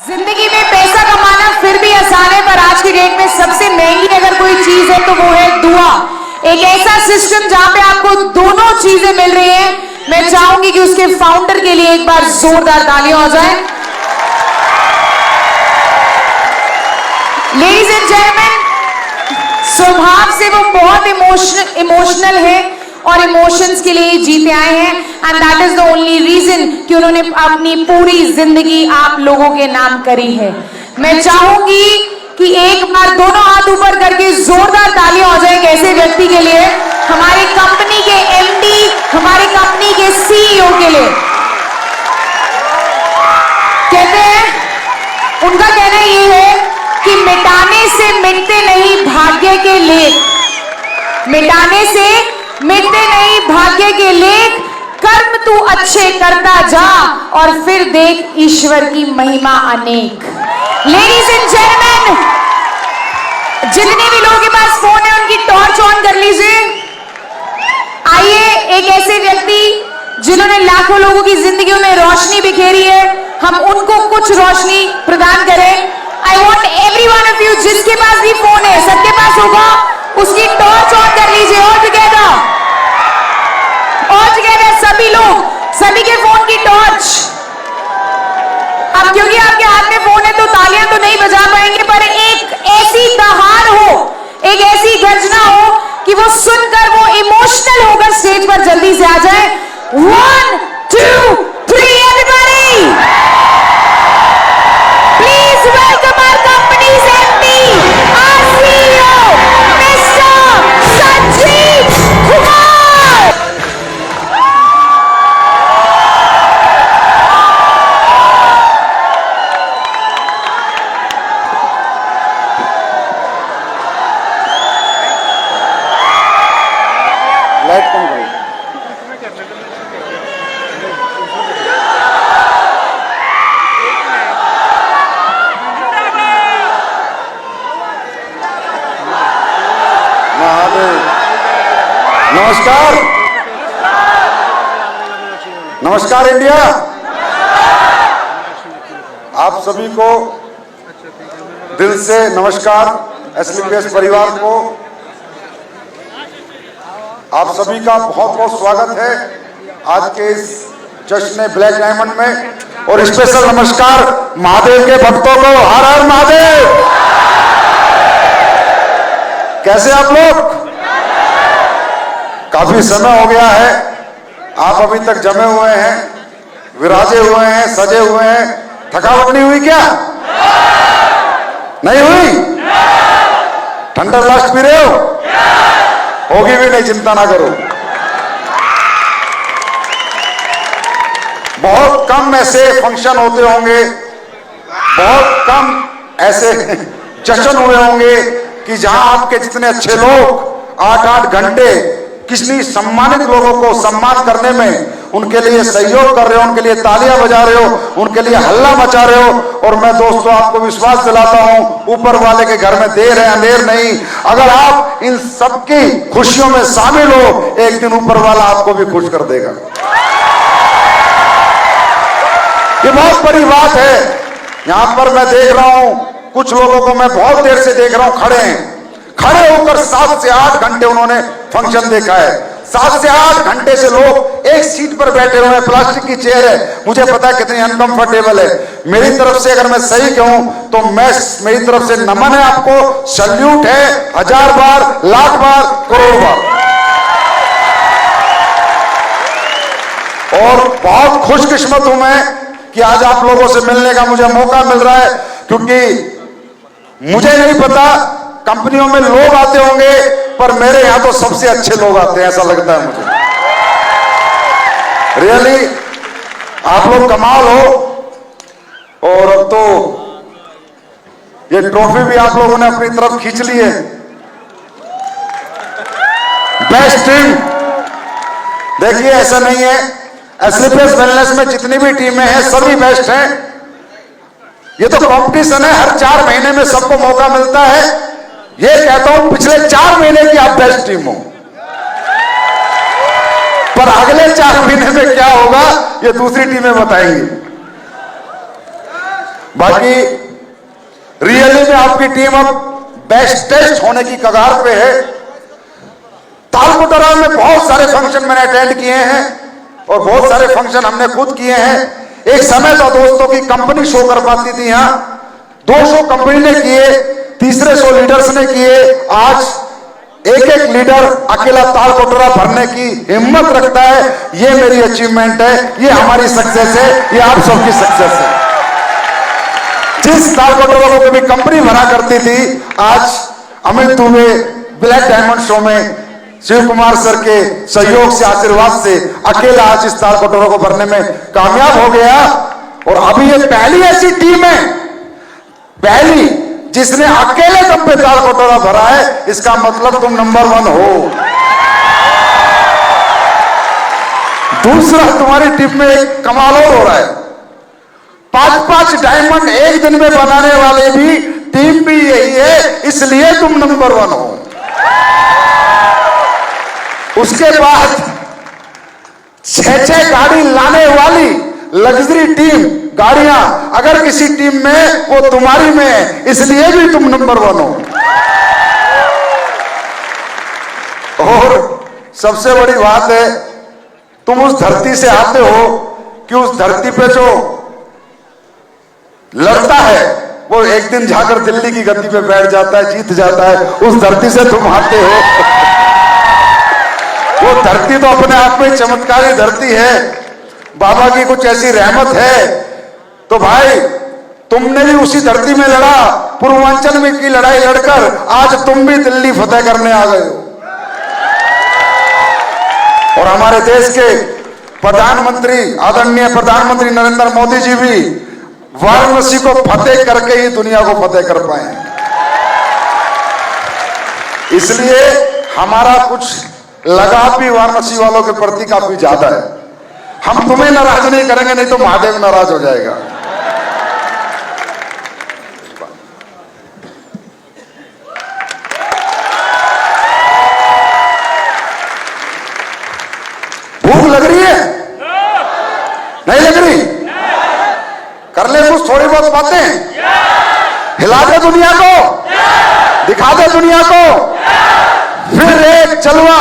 जिंदगी में पैसा कमाना फिर भी आसान है, पर आज की डेट में सबसे महंगी अगर कोई चीज है तो वो है दुआ। एक ऐसा सिस्टम जहां पे आपको दोनों चीजें मिल रही हैं। मैं चाहूंगी कि उसके फाउंडर के लिए एक बार जोरदार तालियां हो जाए। लेडीज एंड जेंटलमैन, स्वभाव से वो बहुत इमोशनल है और इमोशंस के लिए जीते आए हैं, and that is the only reason कि उन्होंने अपनी पूरी जिंदगी आप लोगों के नाम करी है। मैं चाहूंगी कि एक बार दोनों हाथ ऊपर करके जोरदार तालियां हो जाए एक ऐसे व्यक्ति के लिए, हमारी कंपनी के एमडी, हमारी कंपनी के सीईओ के लिए। कहते हैं, उनका कहना ये है कि मिटाने से मिटते नहीं भाग्य के लेख, मिटाने से मिटते नहीं भाग्य के लेख, कर्म तू अच्छे करता जा और फिर देख ईश्वर की महिमा अनेक। लेडीज एंड जेंटलमैन, जितने भी लोगों के पास फोन है उनकी टॉर्च ऑन कर लीजिए। आइए एक ऐसे व्यक्ति जिन्होंने लाखों लोगों की जिंदगियों में रोशनी बिखेरी है, हम उनको कुछ रोशनी प्रदान करें। I want every one of you, जिसके पास भी फोन है, सबके पास होगा, उसकी टॉर्च ऑन कर लीजिए। और टुगेदर सभी लोग, सभी के फोन की टॉर्च। अब क्योंकि आपके हाथ में फोन है तो तालियां तो नहीं बजा पाएंगे, पर एक ऐसी दहाड़ हो, एक ऐसी गर्जना हो कि वो सुनकर वो इमोशनल होकर स्टेज पर जल्दी से आ जाए। 1 2 3 everybody, please welcome our company's MD, our CEO mister Sanjeev Kumar. Light कम करो। नमस्कार, नमस्कार इंडिया। आप सभी को दिल से नमस्कार। एसलीपीएस परिवार को आप सभी का बहुत बहुत स्वागत है आज के इस जश्न ब्लैक डायमंड में। और स्पेशल नमस्कार महादेव के भक्तों को। हर हर महादेव। कैसे आप लोग? काफी समय हो गया है, आप अभी तक जमे हुए हैं, विराजे हुए हैं, सजे हुए हैं। थकावट नहीं हुई क्या? नहीं हुई? ठंडा लास्ट पी रहे हो? होगी भी नहीं, चिंता ना करो। बहुत कम ऐसे फंक्शन होते होंगे, बहुत कम ऐसे जश्न हुए होंगे कि जहां आपके जितने अच्छे लोग 8-8 घंटे किसी सम्मानित लोगों को सम्मान करने में उनके लिए सहयोग कर रहे हो, उनके लिए तालियां बजा रहे हो, उनके लिए हल्ला मचा रहे हो। और मैं दोस्तों आपको विश्वास दिलाता हूं, ऊपर वाले के घर में देर है अंधेर नहीं। अगर आप इन सबकी खुशियों में शामिल हो, एक दिन ऊपर वाला आपको भी खुश कर देगा। ये बहुत बड़ी बात है। यहां पर मैं देख रहा हूं कुछ लोगों को, मैं बहुत देर से देख रहा हूं, खड़े हैं। खड़े होकर 7 से 8 घंटे उन्होंने फंक्शन देखा है। 7 से 8 घंटे से लोग एक सीट पर बैठे हुए हैं, प्लास्टिक की चेयर है। मुझे पता है कितनी अनकंफर्टेबल है। मेरी तरफ से अगर मैं सही कहूं तो मेरी तरफ से नमन है आपको, सल्यूट है 1000 बार, लाख बार, करोड़ बार। और बहुत खुशकिस्मत हूं मैं कि आज आप लोगों से मिलने का मुझे मौका मिल रहा है, क्योंकि मुझे नहीं पता कंपनियों में लोग आते होंगे, पर मेरे यहां तो सबसे अच्छे लोग आते हैं, ऐसा लगता है मुझे। रियली आप लोग कमाल हो। और अब तो ये ट्रॉफी भी आप लोगों ने अपनी तरफ खींच ली है। बेस्ट टीम, देखिए ऐसा नहीं है, एसलीपीएस वेलनेस में जितनी भी टीमें हैं सभी बेस्ट हैं। ये तो कंपटीशन है, हर 4 महीने में सबको मौका मिलता है। ये कहता हूं पिछले 4 महीने की आप बेस्ट टीम हो, पर अगले 4 महीने में क्या होगा ये दूसरी टीमें बताएंगी। बाकी रियली में आपकी टीम अब बेस्टेस्ट होने की कगार पे है। तालकोटरा में बहुत सारे फंक्शन मैंने अटेंड किए हैं और बहुत सारे फंक्शन हमने खुद किए हैं। एक समय था दोस्तों की कंपनी शो कर पाती थी, यहाँ 2 शो कंपनी ने किए, तीसरे शो लीडर्स ने किए। आज एक लीडर अकेला तालकोटरा भरने की हिम्मत रखता है। ये मेरी अचीवमेंट है, ये हमारी सक्सेस है, ये आप सबकी सक्सेस है। जिस तालकोटरा को कभी कंपनी भरा करती थी, आज Amit Dubey black diamond show में शिव कुमार सर के सहयोग से, आशीर्वाद से अकेला आज इस तालकोटरा को भरने में कामयाब हो गया। और अभी ये पहली ऐसी टीम है, पहली जिसने अकेले दम पे तालकोटरा भरा है। इसका मतलब तुम नंबर 1 हो। दूसरा, तुम्हारी टीम में एक कमाल और हो रहा है, 5-5 डायमंड एक दिन में बनाने वाले भी टीम भी यही है, इसलिए तुम नंबर 1 हो। उसके बाद 6-6 गाड़ी लाने वाली लग्जरी टीम, गाड़ियां अगर किसी टीम में, वो तुम्हारी में है, इसलिए भी तुम नंबर 1 हो। और सबसे बड़ी बात है, तुम उस धरती से आते हो कि उस धरती पे जो लड़ता है वो एक दिन जाकर दिल्ली की गद्दी पे बैठ जाता है, जीत जाता है। उस धरती से तुम आते हो। वो धरती तो अपने आप में चमत्कारी धरती है, बाबा की कुछ ऐसी रहमत है। तो भाई, तुमने भी उसी धरती में लड़ा, पूर्वांचल में की लड़ाई लड़कर आज तुम भी दिल्ली फतेह करने आ गए हो। और हमारे देश के प्रधानमंत्री, आदरणीय प्रधानमंत्री नरेंद्र मोदी जी भी वाराणसी को फतेह करके ही दुनिया को फतेह कर पाए। इसलिए हमारा कुछ लगाव भी वाराणसी वालों के प्रति काफी ज्यादा है। हम तुम्हें नाराज नहीं करेंगे, नहीं तो महादेव नाराज हो जाएगा। भूख लग रही है? नहीं लग रही? कर ले कुछ थोड़ी बहुत बातें, हिला दे दुनिया को, दिखा दे दुनिया को, फिर एक जलवा।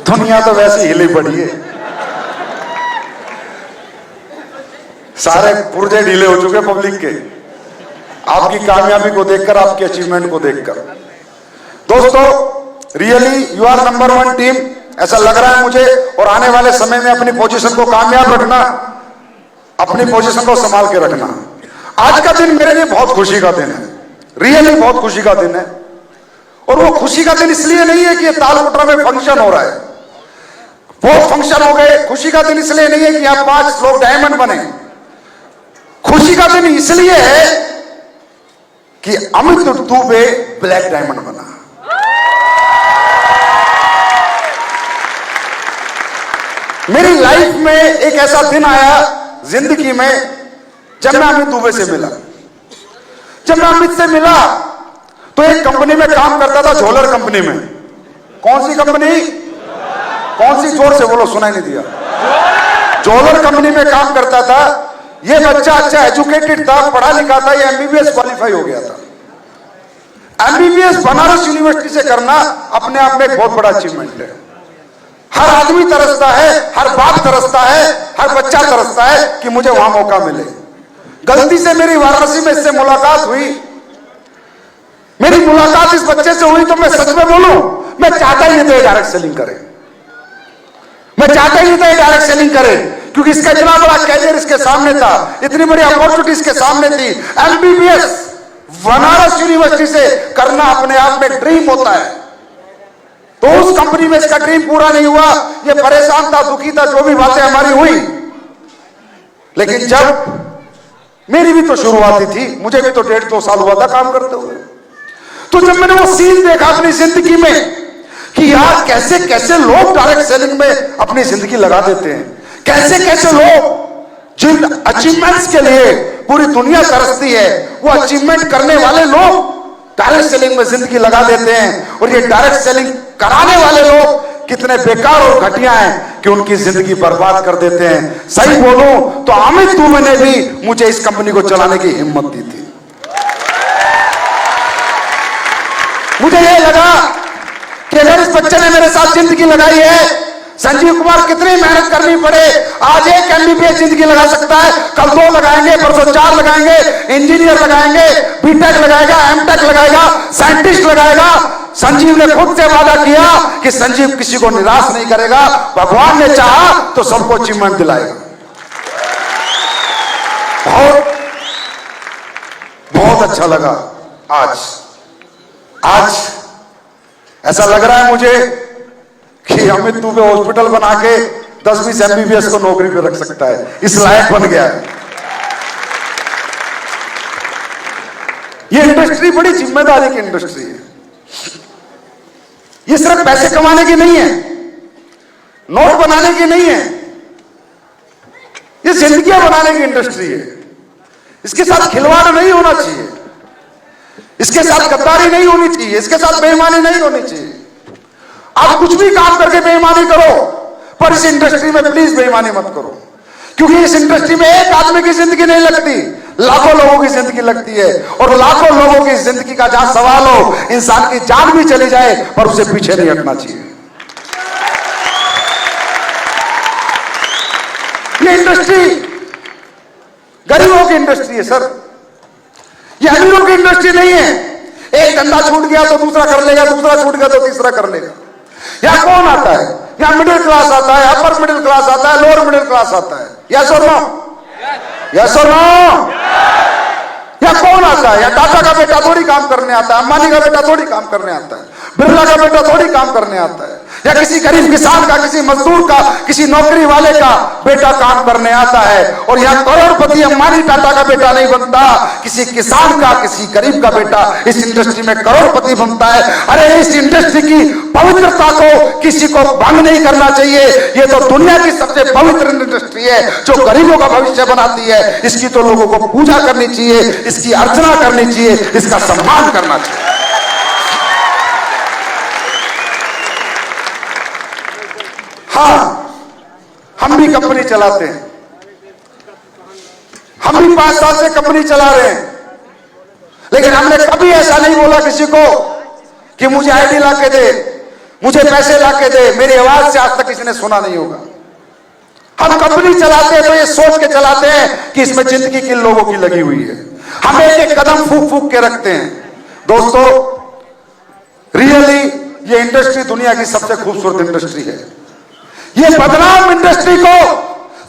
दुनिया तो वैसे हिली पड़ी है, सारे पुर्जे ढीले हो चुके पब्लिक के, आपकी कामयाबी को देखकर, आपके अचीवमेंट को देखकर। दोस्तों, really you are number 1 team, ऐसा लग रहा है मुझे। और आने वाले समय में अपनी पोजीशन को कामयाब रखना, अपनी पोजीशन को संभाल के रखना। आज का दिन मेरे लिए बहुत खुशी का दिन है, रियली बहुत खुशी का दिन है। और वो खुशी का दिन इसलिए नहीं है कि ये तालकोटरा में फंक्शन हो रहा है, बहुत फंक्शन हो गए। खुशी का दिन इसलिए नहीं है कि यहां 5 लोग डायमंड बने। खुशी का दिन इसलिए है कि अमित दुबे ब्लैक डायमंड बना। मेरी लाइफ में एक ऐसा दिन आया जिंदगी में जब मैं अमित दुबे से मिला। जब मैं अमित से मिला तो एक कंपनी में काम करता था, झोलर कंपनी में। कौन सी कंपनी? कौन सी? जोर से बोलो, सुनाई नहीं दिया। झोलर कंपनी में काम करता था। ये बच्चा अच्छा एजुकेटेड था, पढ़ा लिखा था, ये एमबीबीएस क्वालिफाई हो गया था। एमबीबीएस बनारस यूनिवर्सिटी से करना अपने आप में एक बहुत बड़ा अचीवमेंट है। हर आदमी तरसता है, हर बाप तरसता है, हर बच्चा तरसता है कि मुझे वहां मौका मिले। गलती से मेरी वाराणसी में इससे मुलाकात हुई। मेरी मुलाकात इस बच्चे से हुई तो मैं सच में बोलूं, मैं चाहता ही नहीं था डायरेक्ट सेलिंग करे। मैं चाहता ही नहीं था डायरेक्ट सेलिंग करे, क्योंकि इसका इतना बड़ा कैरियर इसके सामने था, इतनी बड़ी अपॉर्चुनिटी इसके सामने थी। एमबीबीएस बनारस यूनिवर्सिटी से करना अपने आप में ड्रीम होता है। तो उस कंपनी में इसका ड्रीम पूरा नहीं हुआ। ये परेशान था, दुखी था, जो भी बातें हमारी हुई। लेकिन जब मेरी भी तो शुरुआती थी, मुझे भी तो 1.5-2 साल हुआ था काम करते हुए। तो जब मैंने वो सीन देखा अपनी जिंदगी में कि यार कैसे कैसे लोग डायरेक्ट सेलिंग में अपनी जिंदगी लगा देते हैं, कैसे कैसे लोग जिन अचीवमेंट्स के लिए पूरी दुनिया तरसती है, वो अचीवमेंट करने वाले लोग डायरेक्ट सेलिंग में जिंदगी लगा देते हैं। और ये डायरेक्ट सेलिंग कराने वाले लोग कितने बेकार और घटिया हैं कि उनकी जिंदगी बर्बाद कर देते हैं। सही बोलूं तो अमित दुबे ने भी मुझे इस कंपनी को चलाने की हिम्मत दी थी। मुझे ये लगा कि अगर इस बच्चे ने मेरे साथ जिंदगी लगाई है, संजीव कुमार कितनी मेहनत करनी पड़े, आज एक MBBS जिंदगी लगा सकता है, कल 2 लगाएंगे, परसों 4 लगाएंगे, इंजीनियर लगाएंगे, बीटेक लगाएगा, एमटेक लगाएगा, साइंटिस्ट लगाएगा। संजीव ने खुद से वादा किया कि संजीव किसी को निराश नहीं करेगा, भगवान ने चाहा तो सबको अचीवमेंट दिलाएगा। बहुत अच्छा लगा। आज ऐसा लग रहा है मुझे कि अमित दुबे हॉस्पिटल बना के 10-20 MBBS को नौकरी पे रख सकता है, इस लायक बन गया है। ये इंडस्ट्री बड़ी जिम्मेदारी की इंडस्ट्री है। ये सिर्फ पैसे कमाने की नहीं है, नोट बनाने की नहीं है, ये जिंदगियां बनाने की इंडस्ट्री है। इसके साथ खिलवाड़ नहीं होना चाहिए, इसके साथ गद्दारी नहीं होनी चाहिए, इसके साथ बेईमानी नहीं होनी चाहिए। आप कुछ भी काम करके बेईमानी करो, पर इस इंडस्ट्री में प्लीज बेईमानी मत करो, क्योंकि इस इंडस्ट्री में एक आदमी की जिंदगी नहीं लगती, लाखों लोगों की जिंदगी लगती है। और लाखों लोगों की जिंदगी का जहां सवाल हो, इंसान की जान भी चली जाए पर उसे पीछे नहीं हटना चाहिए। ये इंडस्ट्री गरीबों की इंडस्ट्री है सर, ये अमीरों की इंडस्ट्री नहीं है। एक धंधा छूट गया तो दूसरा कर लेगा, दूसरा छूट गया तो तीसरा कर लेगा। यहां कौन आता है? यहां मिडिल क्लास आता है, अपर मिडिल क्लास आता है, लोअर मिडिल क्लास आता है। यस और नो? यस और नो? यहां कौन आता है? यहां टाटा का बेटा थोड़ी काम करने आता है, अंबानी का बेटा थोड़ी काम करने आता है, बिरला का बेटा थोड़ी काम करने आता है, या किसी गरीब किसान का, किसी मजदूर का, किसी नौकरी वाले का बेटा काम करने आता है। और यहाँ करोड़पति अंबानी टाटा का बेटा नहीं बनता, किसी किसान का, किसी गरीब का बेटा इस इंडस्ट्री में करोड़पति बनता है। अरे इस इंडस्ट्री की पवित्रता को किसी को भंग नहीं करना चाहिए। ये तो दुनिया की सबसे पवित्र इंडस्ट्री है जो गरीबों का भविष्य बनाती है। इसकी तो लोगों को पूजा करनी चाहिए, इसकी अर्चना करनी चाहिए, इसका सम्मान करना चाहिए। हाँ, हम भी कंपनी चलाते हैं, हम भी 5 साल से कंपनी चला रहे हैं, लेकिन हमने कभी ऐसा नहीं बोला किसी को कि मुझे आईडी ला के दे, मुझे पैसे ला के दे। मेरी आवाज से आज तक किसी ने सुना नहीं होगा। हम कंपनी चलाते हैं तो ये सोच के चलाते हैं कि इसमें जिंदगी किन लोगों की लगी हुई है। हम एक कदम फूक फूक के रखते हैं। दोस्तों, रियली ये इंडस्ट्री दुनिया की सबसे खूबसूरत इंडस्ट्री है। ये बदनाम इंडस्ट्री को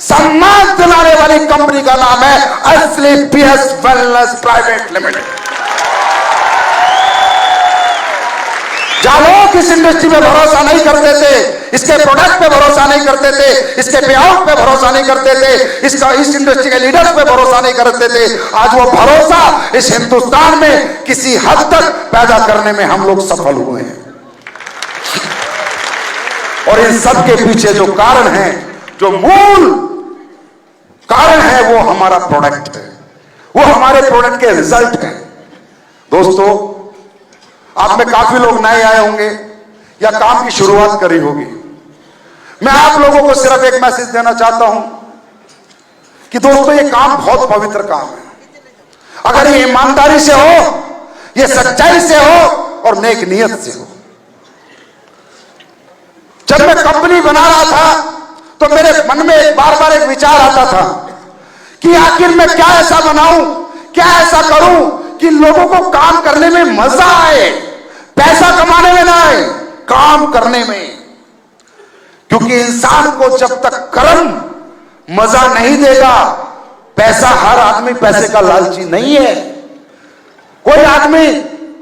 सम्मान दिलाने वाली कंपनी का नाम है एसलीपीएस वेलनेस प्राइवेट लिमिटेड। जहां लोग इस इंडस्ट्री पे भरोसा नहीं करते थे, इसके प्रोडक्ट पे भरोसा नहीं करते थे, इसके पेआउट पे भरोसा नहीं करते थे, इस इंडस्ट्री के लीडर्स पे भरोसा नहीं करते थे, आज वो भरोसा इस हिंदुस्तान में किसी हद तक पैदा करने में हम लोग सफल हुए हैं। और इन सब के पीछे जो कारण है, जो मूल कारण है, वो हमारा प्रोडक्ट है, वो हमारे प्रोडक्ट के रिजल्ट है। दोस्तों, आप में काफी लोग नए आए होंगे या काम की शुरुआत करी होगी। मैं आप लोगों को सिर्फ एक मैसेज देना चाहता हूं कि दोस्तों, ये काम बहुत पवित्र काम है। अगर ये ईमानदारी से हो, ये सच्चाई से हो और नेक नियत से हो। जब मैं कंपनी बना रहा था तो मेरे मन में बार बार एक विचार आता था कि आखिर मैं क्या ऐसा बनाऊं, क्या ऐसा करूं कि लोगों को काम करने में मजा आए, पैसा कमाने में ना आए, काम करने में। क्योंकि इंसान को जब तक कर्म मजा नहीं देगा, पैसा, हर आदमी पैसे का लालची नहीं है। कोई आदमी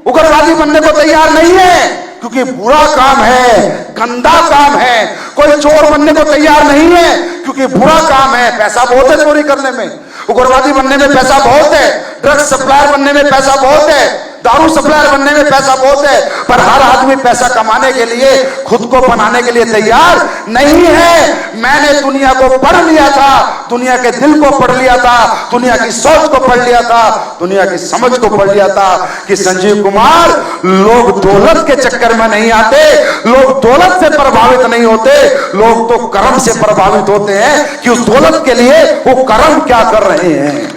उग्रवादी बनने को तैयार नहीं है, क्योंकि बुरा काम है, गंदा काम है। कोई चोर बनने को तैयार नहीं है, क्योंकि बुरा काम है, पैसा बहुत है चोरी करने में। उग्रवादी बनने में पैसा बहुत है, ड्रग्स सप्लायर बनने में पैसा बहुत है, दारू सप्लायर बनने में पैसा बहुत है, पर हर आदमी पैसा कमाने के लिए, खुद को बनाने के लिए तैयार नहीं है। मैंने दुनिया को पढ़ लिया था, दुनिया के दिल को पढ़ लिया था, दुनिया की सोच को पढ़ लिया था, दुनिया की समझ को पढ़ लिया था कि संजीव कुमार, लोग दौलत के चक्कर में नहीं आते, लोग दौलत से प्रभावित नहीं होते, लोग तो कर्म से प्रभावित होते हैं कि उस दौलत के लिए वो कर्म क्या कर रहे हैं।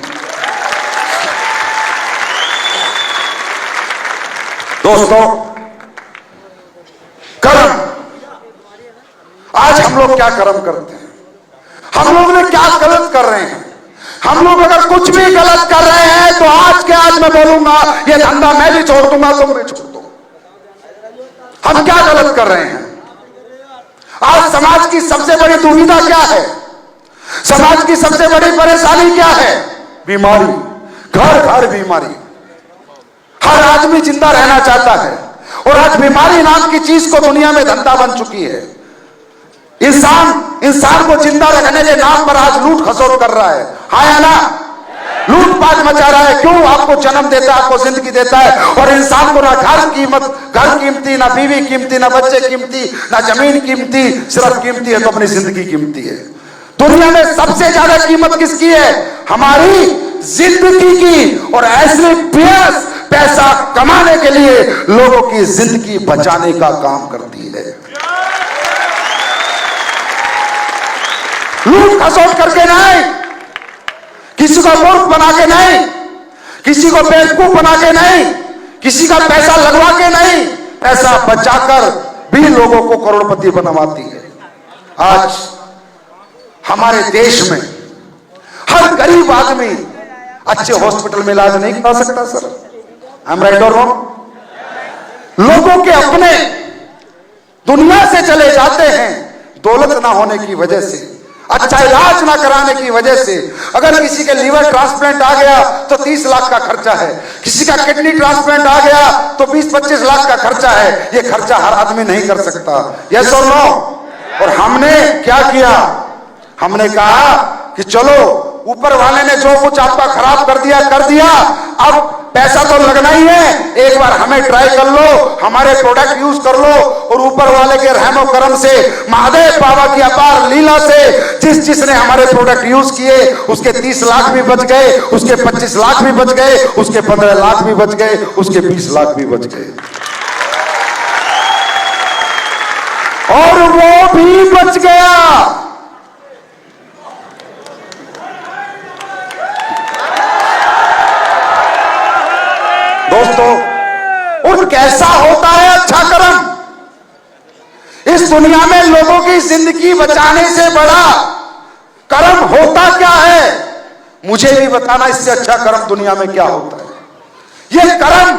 दोस्तों, कर्म, आज हम लोग क्या कर्म करते हैं, हम लोग ने क्या गलत कर रहे हैं। हम लोग अगर कुछ भी गलत कर रहे हैं तो आज के आज मैं बोलूंगा ये धंधा मैं भी छोड़ दूंगा, तुम भी छोड़ दो। हम क्या गलत कर रहे हैं? आज समाज की सबसे बड़ी दुविधा क्या है? समाज की सबसे बड़ी परेशानी क्या है? बीमारी, घर घर बीमारी। हर आदमी जिंदा रहना चाहता है और आज बीमारी नाम की चीज को दुनिया में धंधा बन चुकी है। इंसान को जिंदा रखने के नाम पर आज लूट खसोट कर रहा है, हाँ या ना? लूटपाट मचा रहा है। क्यों? आपको जन्म देता है, आपको जिंदगी देता है, और इंसान को ना घर कीमती, ना बीवी कीमती, ना बच्चे कीमती, ना जमीन कीमती, सिर्फ कीमती है तो अपनी जिंदगी कीमती है। दुनिया में सबसे ज्यादा कीमत किसकी है? हमारी जिंदगी की। और ऐसे पैसा कमाने के लिए लोगों की जिंदगी बचाने का काम करती है। लूट खसोट करके नहीं, किसी को मूर्ख बना के नहीं, किसी को बेवकूफ बना के नहीं, किसी का पैसा लगवा के नहीं, पैसा बचाकर भी लोगों को करोड़पति बनवाती है। आज हमारे देश में हर गरीब आदमी अच्छे हॉस्पिटल में इलाज नहीं करा सकता। सर, आई एम राइट और रॉन्ग? लोगों के अपने दुनिया से चले जाते हैं दौलत ना होने की वजह से, अच्छा इलाज ना कराने की वजह से। अगर किसी के लीवर ट्रांसप्लांट आ गया तो 30 लाख का खर्चा है, किसी का किडनी ट्रांसप्लांट आ गया तो 20-25 लाख का खर्चा है। ये खर्चा हर आदमी नहीं कर सकता, यस और नो? और हमने क्या किया? हमने कहा कि चलो, ऊपर वाले ने जो कुछ आपका खराब कर दिया, अब पैसा तो लगना ही है, एक बार हमें ट्राई कर लो, हमारे प्रोडक्ट यूज कर लो, और ऊपर वाले के रहमो करम से, महादेव बाबा की अपार लीला से जिसने हमारे प्रोडक्ट यूज किए उसके 30 लाख भी बच गए, उसके 25 लाख भी बच गए, उसके 15 लाख भी बच गए, उसके 20 लाख भी बच गए, और वो भी बच गया। दोस्तों, और कैसा होता है अच्छा कर्म? इस दुनिया में लोगों की जिंदगी बचाने से बड़ा कर्म होता क्या है? मुझे भी बताना, इससे अच्छा कर्म दुनिया में क्या होता है। यह कर्म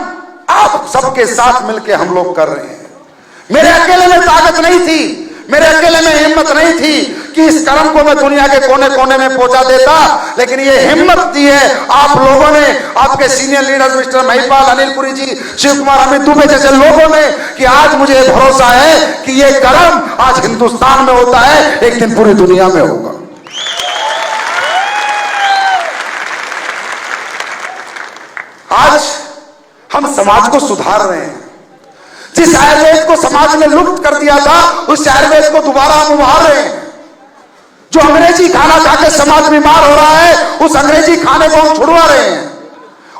आप सबके साथ मिलकर हम लोग कर रहे हैं। मेरे अकेले में ताकत नहीं थी, मेरे अकेले में हिम्मत नहीं थी कि इस कर्म को मैं दुनिया के कोने कोने में पहुंचा देता, लेकिन ये हिम्मत दी है आप लोगों ने, आपके senior leaders mister Mahipal, Anil Puri ji, Shiv Kumar, Amit Dubey जैसे लोगों ने, कि आज मुझे भरोसा है कि ये कर्म आज हिंदुस्तान में होता है, एक दिन पूरी दुनिया में होगा। आज हम समाज को सुधार रहे हैं। जिस आयुर्वेद को समाज ने लुप्त कर दिया था, उस आयुर्वेद को दोबारा हम उभार रहे हैं। जो अंग्रेजी खाना खाकर समाज बीमार हो रहा है, उस अंग्रेजी खाने को हम छुड़वा रहे हैं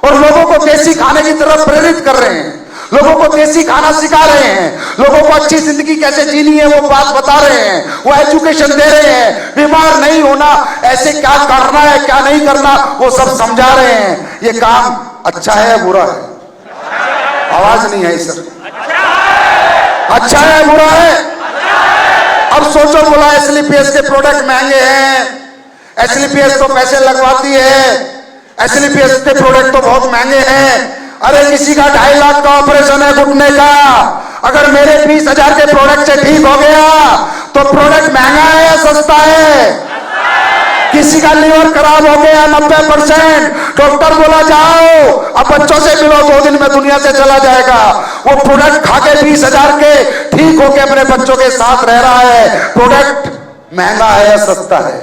और लोगों को देसी खाने की तरफ प्रेरित कर रहे हैं, लोगों को देसी खाना सिखा रहे हैं, लोगों को अच्छी जिंदगी कैसे जीनी है वो बात बता रहे हैं, वो एजुकेशन दे रहे हैं, बीमार नहीं होना, ऐसे क्या करना है क्या नहीं करना वो सब समझा रहे हैं। ये काम अच्छा है या बुरा है? आवाज नहीं है सर। अच्छा है बुरा है? अब सोचो, बोला एसलीपीएस के प्रोडक्ट महंगे हैं, एसलीपीएस तो पैसे लगवाती है, एसलीपीएस के प्रोडक्ट तो बहुत महंगे हैं। अरे किसी का 2.5 लाख का ऑपरेशन है घुटने का, अगर मेरे 20,000 के प्रोडक्ट से ठीक हो गया तो प्रोडक्ट महंगा है या सस्ता है? किसी का लीवर खराब हो गया 90%, डॉक्टर बोला जाओ अब बच्चों से मिलो, 2 दिन में दुनिया से चला जाएगा। वो प्रोडक्ट खाके 20,000 के ठीक होके अपने बच्चों के साथ रह रहा है। प्रोडक्ट महंगा है या सस्ता है?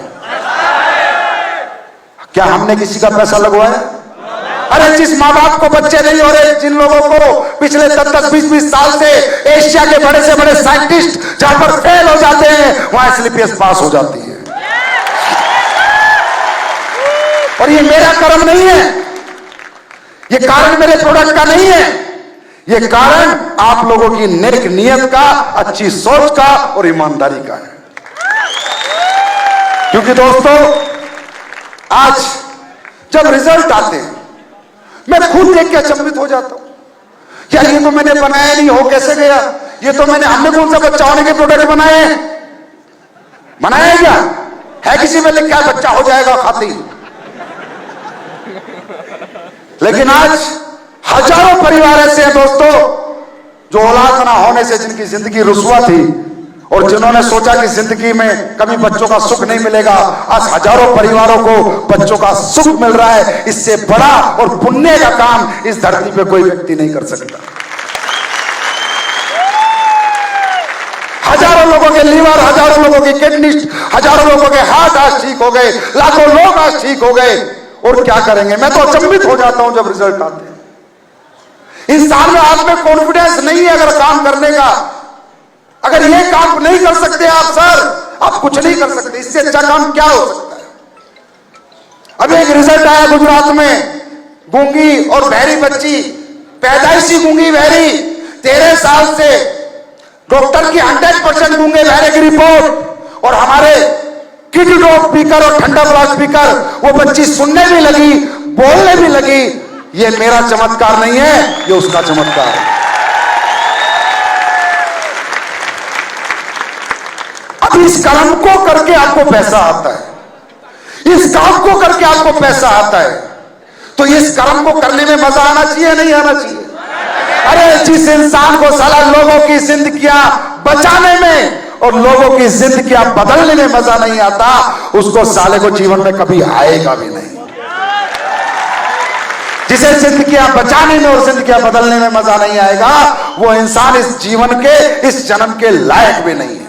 क्या हमने किसी का पैसा लगवाया? अरे जिस माँ बाप को बच्चे नहीं हो रहे, जिन लोगों को पिछले 10-10, 20-20 साल से एशिया के बड़े से बड़े साइंटिस्ट जहां पर फेल हो जाते हैं, वहां SLPS पास हो जाती है। और ये मेरा कर्म नहीं है, ये कारण मेरे प्रोडक्ट का नहीं है, ये कारण आप लोगों की नेक नियत का, अच्छी सोच का और ईमानदारी का है। क्योंकि दोस्तों, आज जब रिजल्ट आते हैं, मैं खुद देख के अचंभित हो जाता हूं। क्या ये तो मैंने बनाया नहीं, हो कैसे गया? ये तो हमने कौन सा बच्चा होने के प्रोडक्ट बनाए हैं? बनाया क्या है? किसी में लिखा है बच्चा हो जाएगा खाती। लेकिन आज हजारों परिवार ऐसे हैं दोस्तों, जो औलाद ना होने से जिनकी जिंदगी रुस्वा थी और जिन्होंने सोचा कि जिंदगी में कभी बच्चों का सुख नहीं मिलेगा, आज हजारों परिवारों को बच्चों का सुख मिल रहा है। इससे बड़ा और पुण्य का काम इस धरती पे कोई व्यक्ति नहीं कर सकता। हजारों लोगों के लीवर, हजारों लोगों की किडनी, हजारों लोगों के हार्ट आज ठीक हो गए, लाखों लोग आज ठीक हो गए। और क्या करेंगे? मैं तो अचंभित हो जाता हूं जब रिजल्ट आते हैं। इंसान में आप में कॉन्फिडेंस नहीं है अगर काम करने का। अगर ये काम नहीं कर सकते आप सर, आप कुछ नहीं कर सकते। इससे अच्छा काम क्या हो सकता है? अभी एक रिजल्ट आया गुजरात में, गूंगी और बहरी बच्ची, पैदाइशी गूंगी बहरी, 13 साल से डॉक्टर की 100% गूंगे बहरे की रिपोर्ट, और हमारे किड ड्रॉप स्पीकर और ठंडा ब्लास्ट स्पीकर, वो बच्ची सुनने भी लगी, बोलने भी लगी। ये मेरा चमत्कार नहीं है, ये उसका चमत्कार है। अब इस काम को करके आपको पैसा आता है, इस काम को करके आपको पैसा आता है, तो इस कर्म को करने में मजा आना चाहिए, नहीं आना चाहिए? अरे जिस इंसान को साला लोगों की जिंदगियां बचाने में और लोगों की जिंदगियां बदलने में मजा नहीं आता, उसको साले को जीवन में कभी आएगा भी नहीं। जिसे जिंदगियां बचाने में और जिंदगियां बदलने में मजा नहीं आएगा, वो इंसान इस जीवन के, इस जन्म के लायक भी नहीं है।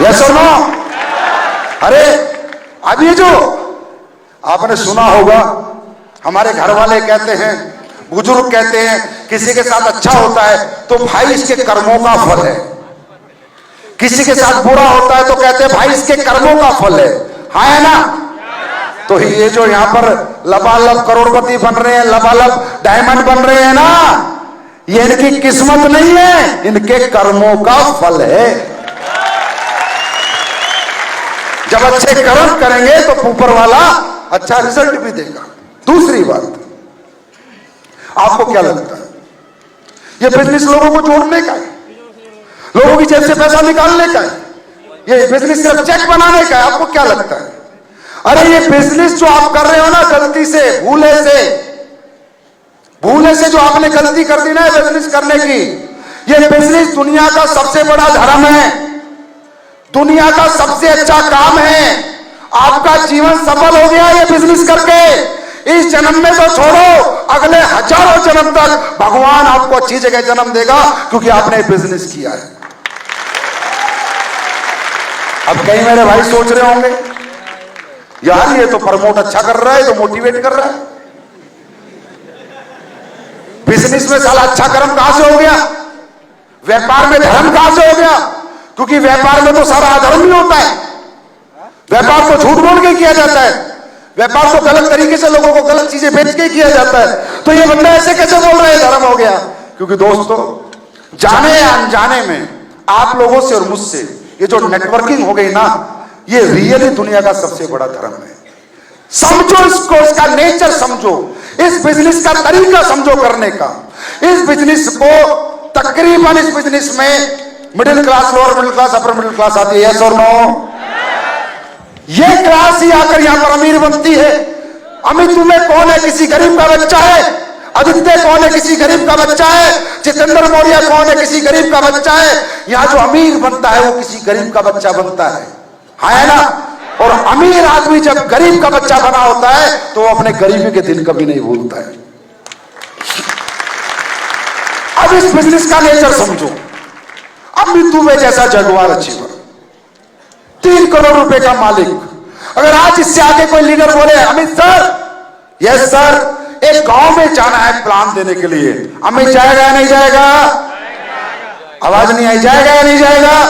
यस और नो? अरे अब ये जो आपने सुना होगा, हमारे घर वाले कहते हैं, बुजुर्ग कहते हैं, किसी के साथ अच्छा होता है तो भाई इसके कर्मों का फल है, किसी के साथ बुरा होता है तो कहते हैं भाई इसके कर्मों का फल है। हाँ है ना? तो ये जो यहां पर लबालब करोड़पति बन रहे हैं, लबालब डायमंड बन रहे हैं ना, ये इनकी किस्मत नहीं है, इनके कर्मों का फल है। जब अच्छे कर्म करेंगे तो ऊपर वाला अच्छा रिजल्ट भी देगा। दूसरी बात, आपको क्या लगता है ये बिजनेस लोगों को जोड़ने का है, लोगों की जेब से पैसा निकालने का है, ये बिजनेस सिर्फ चेक बनाने का है? आपको क्या लगता है? अरे ये बिजनेस जो आप कर रहे हो ना, गलती से, भूले से जो आपने गलती कर दी ना बिजनेस करने की, ये बिजनेस दुनिया का सबसे बड़ा धर्म है, दुनिया का सबसे अच्छा काम है। आपका जीवन सफल हो गया ये बिजनेस करके। इस जन्म में तो छोड़ो, अगले हजारों जन्म तक भगवान आपको अच्छी जगह जन्म देगा, क्योंकि आपने बिजनेस किया है। अब कई मेरे भाई सोच रहे होंगे, यार ये तो प्रमोट अच्छा कर रहा है, तो मोटिवेट कर रहा है, बिजनेस में साला अच्छा कर्म कहां से हो गया? व्यापार में धर्म कहां से हो गया? क्योंकि व्यापार में तो सारा अधर्म ही होता है। व्यापार तो झूठ बोल के किया जाता है, व्यापार तो गलत तरीके से लोगों को गलत चीजें बेच के किया जाता है। तो ये बंदा ऐसे कैसे बोल रहा है धर्म हो गया? क्योंकि दोस्तों, जाने या अनजाने में आप लोगों से और मुझसे ये जो नेटवर्किंग हो गई ना, ये रियली दुनिया का सबसे बड़ा धर्म है। समझो इसको, इसका नेचर समझो, इस बिजनेस का तरीका समझो करने का। इस बिजनेस को तकरीबन, इस बिजनेस में middle class, lower middle class, upper middle class आती है। यस और नो? ये क्लास ही आकर यहां पर अमीर बनती है। अमित में कौन है? किसी गरीब का बच्चा है। आदित्य कौन है? किसी गरीब का बच्चा है। जितेंद्र मौर्य कौन है? किसी गरीब का बच्चा है। यहां जो अमीर बनता है वो किसी गरीब का बच्चा बनता है। है ना? और अमीर आदमी जब गरीब का बच्चा बना होता है तो वो अपने गरीबी के दिन कभी नहीं भूलता है। अब इस बिजनेस का नेचर समझो। अमित दुबे जैसा जगुआर अचीवर, 3 करोड़ रुपए का मालिक, अगर आज इससे आगे कोई लीडर बोले अमित सर यस सर, एक गांव में जाना है प्लान देने के लिए, अमित जाएगा या नहीं जाएगा? आवाज नहीं आई, जाएगा या नहीं जाएगा?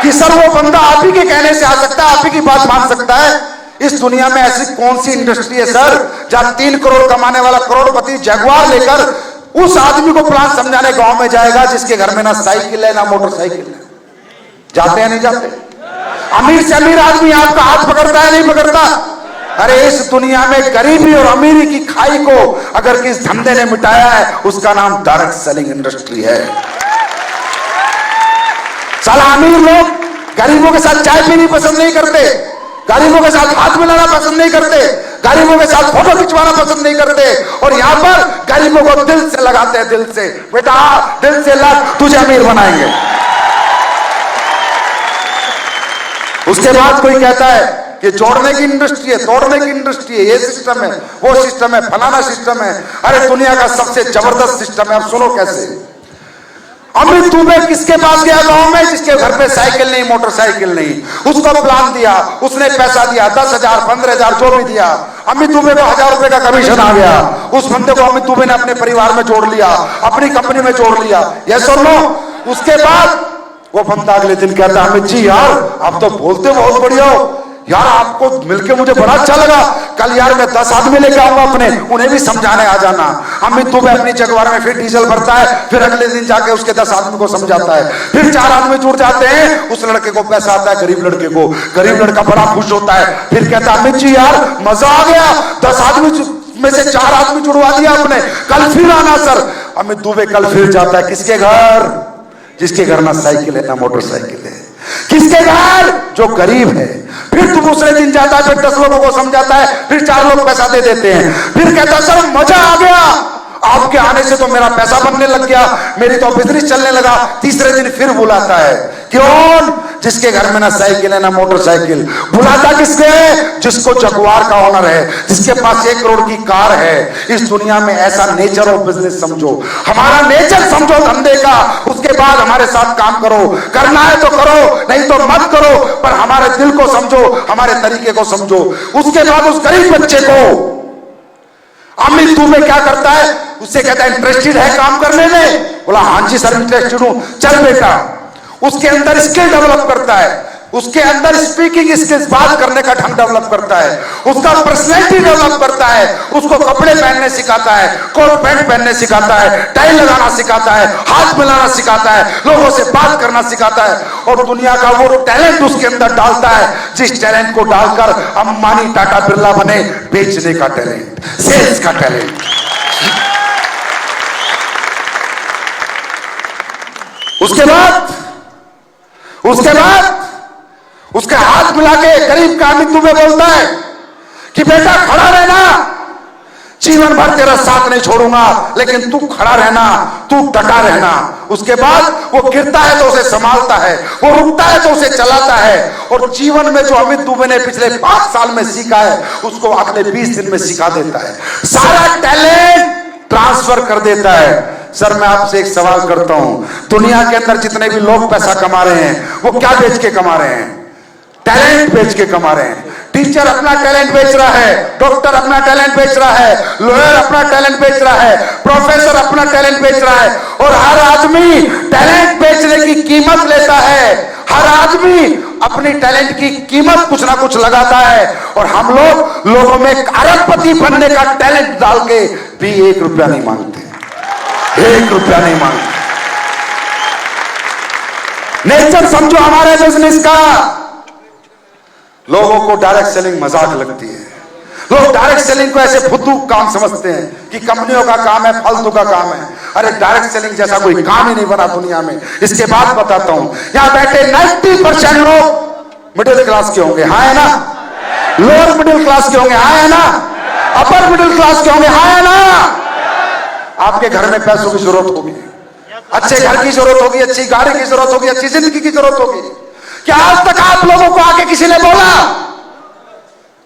कि सर वो बंदा आप ही के कहने से आ सकता है, आप ही की बात मान सकता है? इस दुनिया में ऐसी कौन सी इंडस्ट्री है सर जहां 3 करोड़ कमाने वाला करोड़पति जगुआर लेकर उस आदमी को प्लान समझाने गांव में जाएगा जिसके घर में ना साइकिल है ना मोटरसाइकिल है? जाते हैं नहीं जाते? अमीर से अमीर आदमी आपका हाथ पकड़ता है नहीं पकड़ता? अरे इस दुनिया में गरीबी और अमीरी की खाई को अगर किस धंधे ने मिटाया है उसका नाम डायरेक्ट सेलिंग इंडस्ट्री है। साला अमीर लोग गरीबों के साथ चाय पीनी पसंद नहीं करते, गरीबों के साथ हाथ मिलाना पसंद नहीं करते, गरीबों के साथ फोटो खिंचवाना पसंद नहीं करते, और यहां पर गरीबों को दिल से लगाते हैं, दिल से, बेटा दिल से लग, तुझे अमीर बनाएंगे। उसके बाद कोई कहता है कि जोड़ने की इंडस्ट्री है, तोड़ने की इंडस्ट्री है, ये सिस्टम है, वो सिस्टम है, फलाना सिस्टम है। अरे दुनिया का सबसे जबरदस्त सिस्टम है, अब सुनो कैसे। अमित दुबे किसके पास गया गांव में? जिसके घर पे साइकिल नहीं, मोटरसाइकिल नहीं, उसको प्लान दिया, उसने पैसा दिया, 10,000 15,000 जो भी दिया, अमित दुबे को 1000 रुपए का कमीशन आ गया। उस बंदे को अमित दुबे ने अपने परिवार में जोड़ लिया, अपनी कंपनी में जोड़ लिया, यस और नो? उसके बाद वो बंदा अगले दिन कहता है, अमित जी यार आप तो बोलते बहुत बढ़िया हो यार, आपको मिलके मुझे बड़ा अच्छा लगा, कल यार मैं 10 आदमी लेके आऊंगा अपने, उन्हें भी समझाने आ जाना। अमित दुबे अपनी जगुआर में फिर डीजल भरता है, फिर अगले दिन जाके उसके 10 आदमी को समझाता है, फिर 4 आदमी जुड़ जाते हैं, उस लड़के को पैसा आता है, गरीब लड़के को, गरीब लड़का बड़ा खुश होता है, फिर कहता है, अमित जी यार मजा आ गया, 10 आदमी में से 4 आदमी जुड़वा दिया आपने, कल फिर आना सर। अमित दुबे कल फिर जाता है, किसके घर? जिसके घर ना साइकिल है ना मोटरसाइकिल है। किसके घर? जो गरीब है। फिर तू दूसरे दिन जाता है, फिर 10 लोगों को समझाता है, फिर 4 लोग पैसा दे देते हैं, फिर कहता सर मजा आ गया, आपके आने से तो मेरा पैसा बनने लग गया, मेरी तो बिजनेस चलने लगा। तीसरे दिन फिर बुलाता है, क्यों? जिसके घर में ना साइकिल है ना मोटरसाइकिल। बुलाता किसके? जिसको जगुआर का ऑनर है, जिसके पास 1 करोड़ की कार है। इस दुनिया में ऐसा नेचर ऑफ बिजनेस समझो, हमारा नेचर समझो धंधे का, उसके बाद हमारे साथ काम करो, करना है तो करो नहीं तो मत करो, पर हमारे दिल को समझो, हमारे तरीके को समझो। उसके बाद उस गरीब बच्चे को अमित दुबे क्या करता है? उससे कहता है इंटरेस्टेड है काम करने में? बोला हाँ जी सर इंटरेस्टेड हूं, चल बेटा। उसके अंदर स्किल डेवलप करता है, उसके अंदर स्पीकिंग स्किल्स, बात करने का ढंग डेवलप करता है, उसका पर्सनैलिटी डेवलप करता है, उसको कपड़े पहनने सिखाता है, कोट पैंट पहनने सिखाता है, टाई लगाना सिखाता है, हाथ मिलाना सिखाता है, लोगों से बात करना सिखाता है, और दुनिया का वो टैलेंट उसके अंदर डालता है, जिस टैलेंट को डालकर अंबानी टाटा बिरला बने। बेचने का टैलेंट, सेल्स का टैलेंट। उसके बाद उसके हाथ मिला के गरीब का अमित दुबे बोलता है कि बेटा खड़ा रहना, जीवन भर तेरा साथ नहीं छोड़ूंगा, लेकिन तू खड़ा रहना, तू डटा रहना। उसके बाद वो गिरता है तो उसे संभालता है, वो रुकता है तो उसे चलाता है, और जीवन में जो अमित दुबे ने पिछले 5 साल में सीखा है उसको अगले 20 दिन में सिखा देता है, सारा टैलेंट ट्रांसफर कर देता है। सर मैं आपसे एक सवाल करता हूं, दुनिया के अंदर जितने भी लोग पैसा कमा रहे हैं वो क्या बेच के कमा रहे हैं? टैलेंट बेच के कमा रहे हैं। टीचर अपना टैलेंट बेच रहा है, डॉक्टर अपना टैलेंट बेच रहा है, लॉयर अपना टैलेंट बेच रहा है, प्रोफेसर अपना टैलेंट बेच रहा है, और हर आदमी टैलेंट बेचने की कीमत लेता है। हर आदमी अपनी टैलेंट की कीमत कुछ ना कुछ लगाता है, और हम लोगों में अरबपति बनने का टैलेंट डाल के भी 1 रुपया नहीं मांगते, 1 रुपया नहीं मांगते। नेचर समझो हमारे बिजनेस का। लोगों को डायरेक्ट सेलिंग मजाक लगती है, लोग डायरेक्ट सेलिंग को ऐसे फुद्दू काम समझते हैं कि कंपनियों का काम है, फालतू का काम है। अरे डायरेक्ट सेलिंग जैसा कोई काम ही नहीं बना दुनिया में। इसके बाद बताता हूं, यहां बैठे 90% लोग मिडिल क्लास के होंगे, हाँ है ना? लोअर मिडिल क्लास के होंगे, हाँ है ना? अपर मिडिल क्लास के होंगे, हाँ है ना? आपके घर में पैसों की जरूरत होगी, अच्छे घर की जरूरत होगी, अच्छी गाड़ी की जरूरत होगी, अच्छी जिंदगी की जरूरत होगी। क्या आज तक आप लोगों को आके किसी ने बोला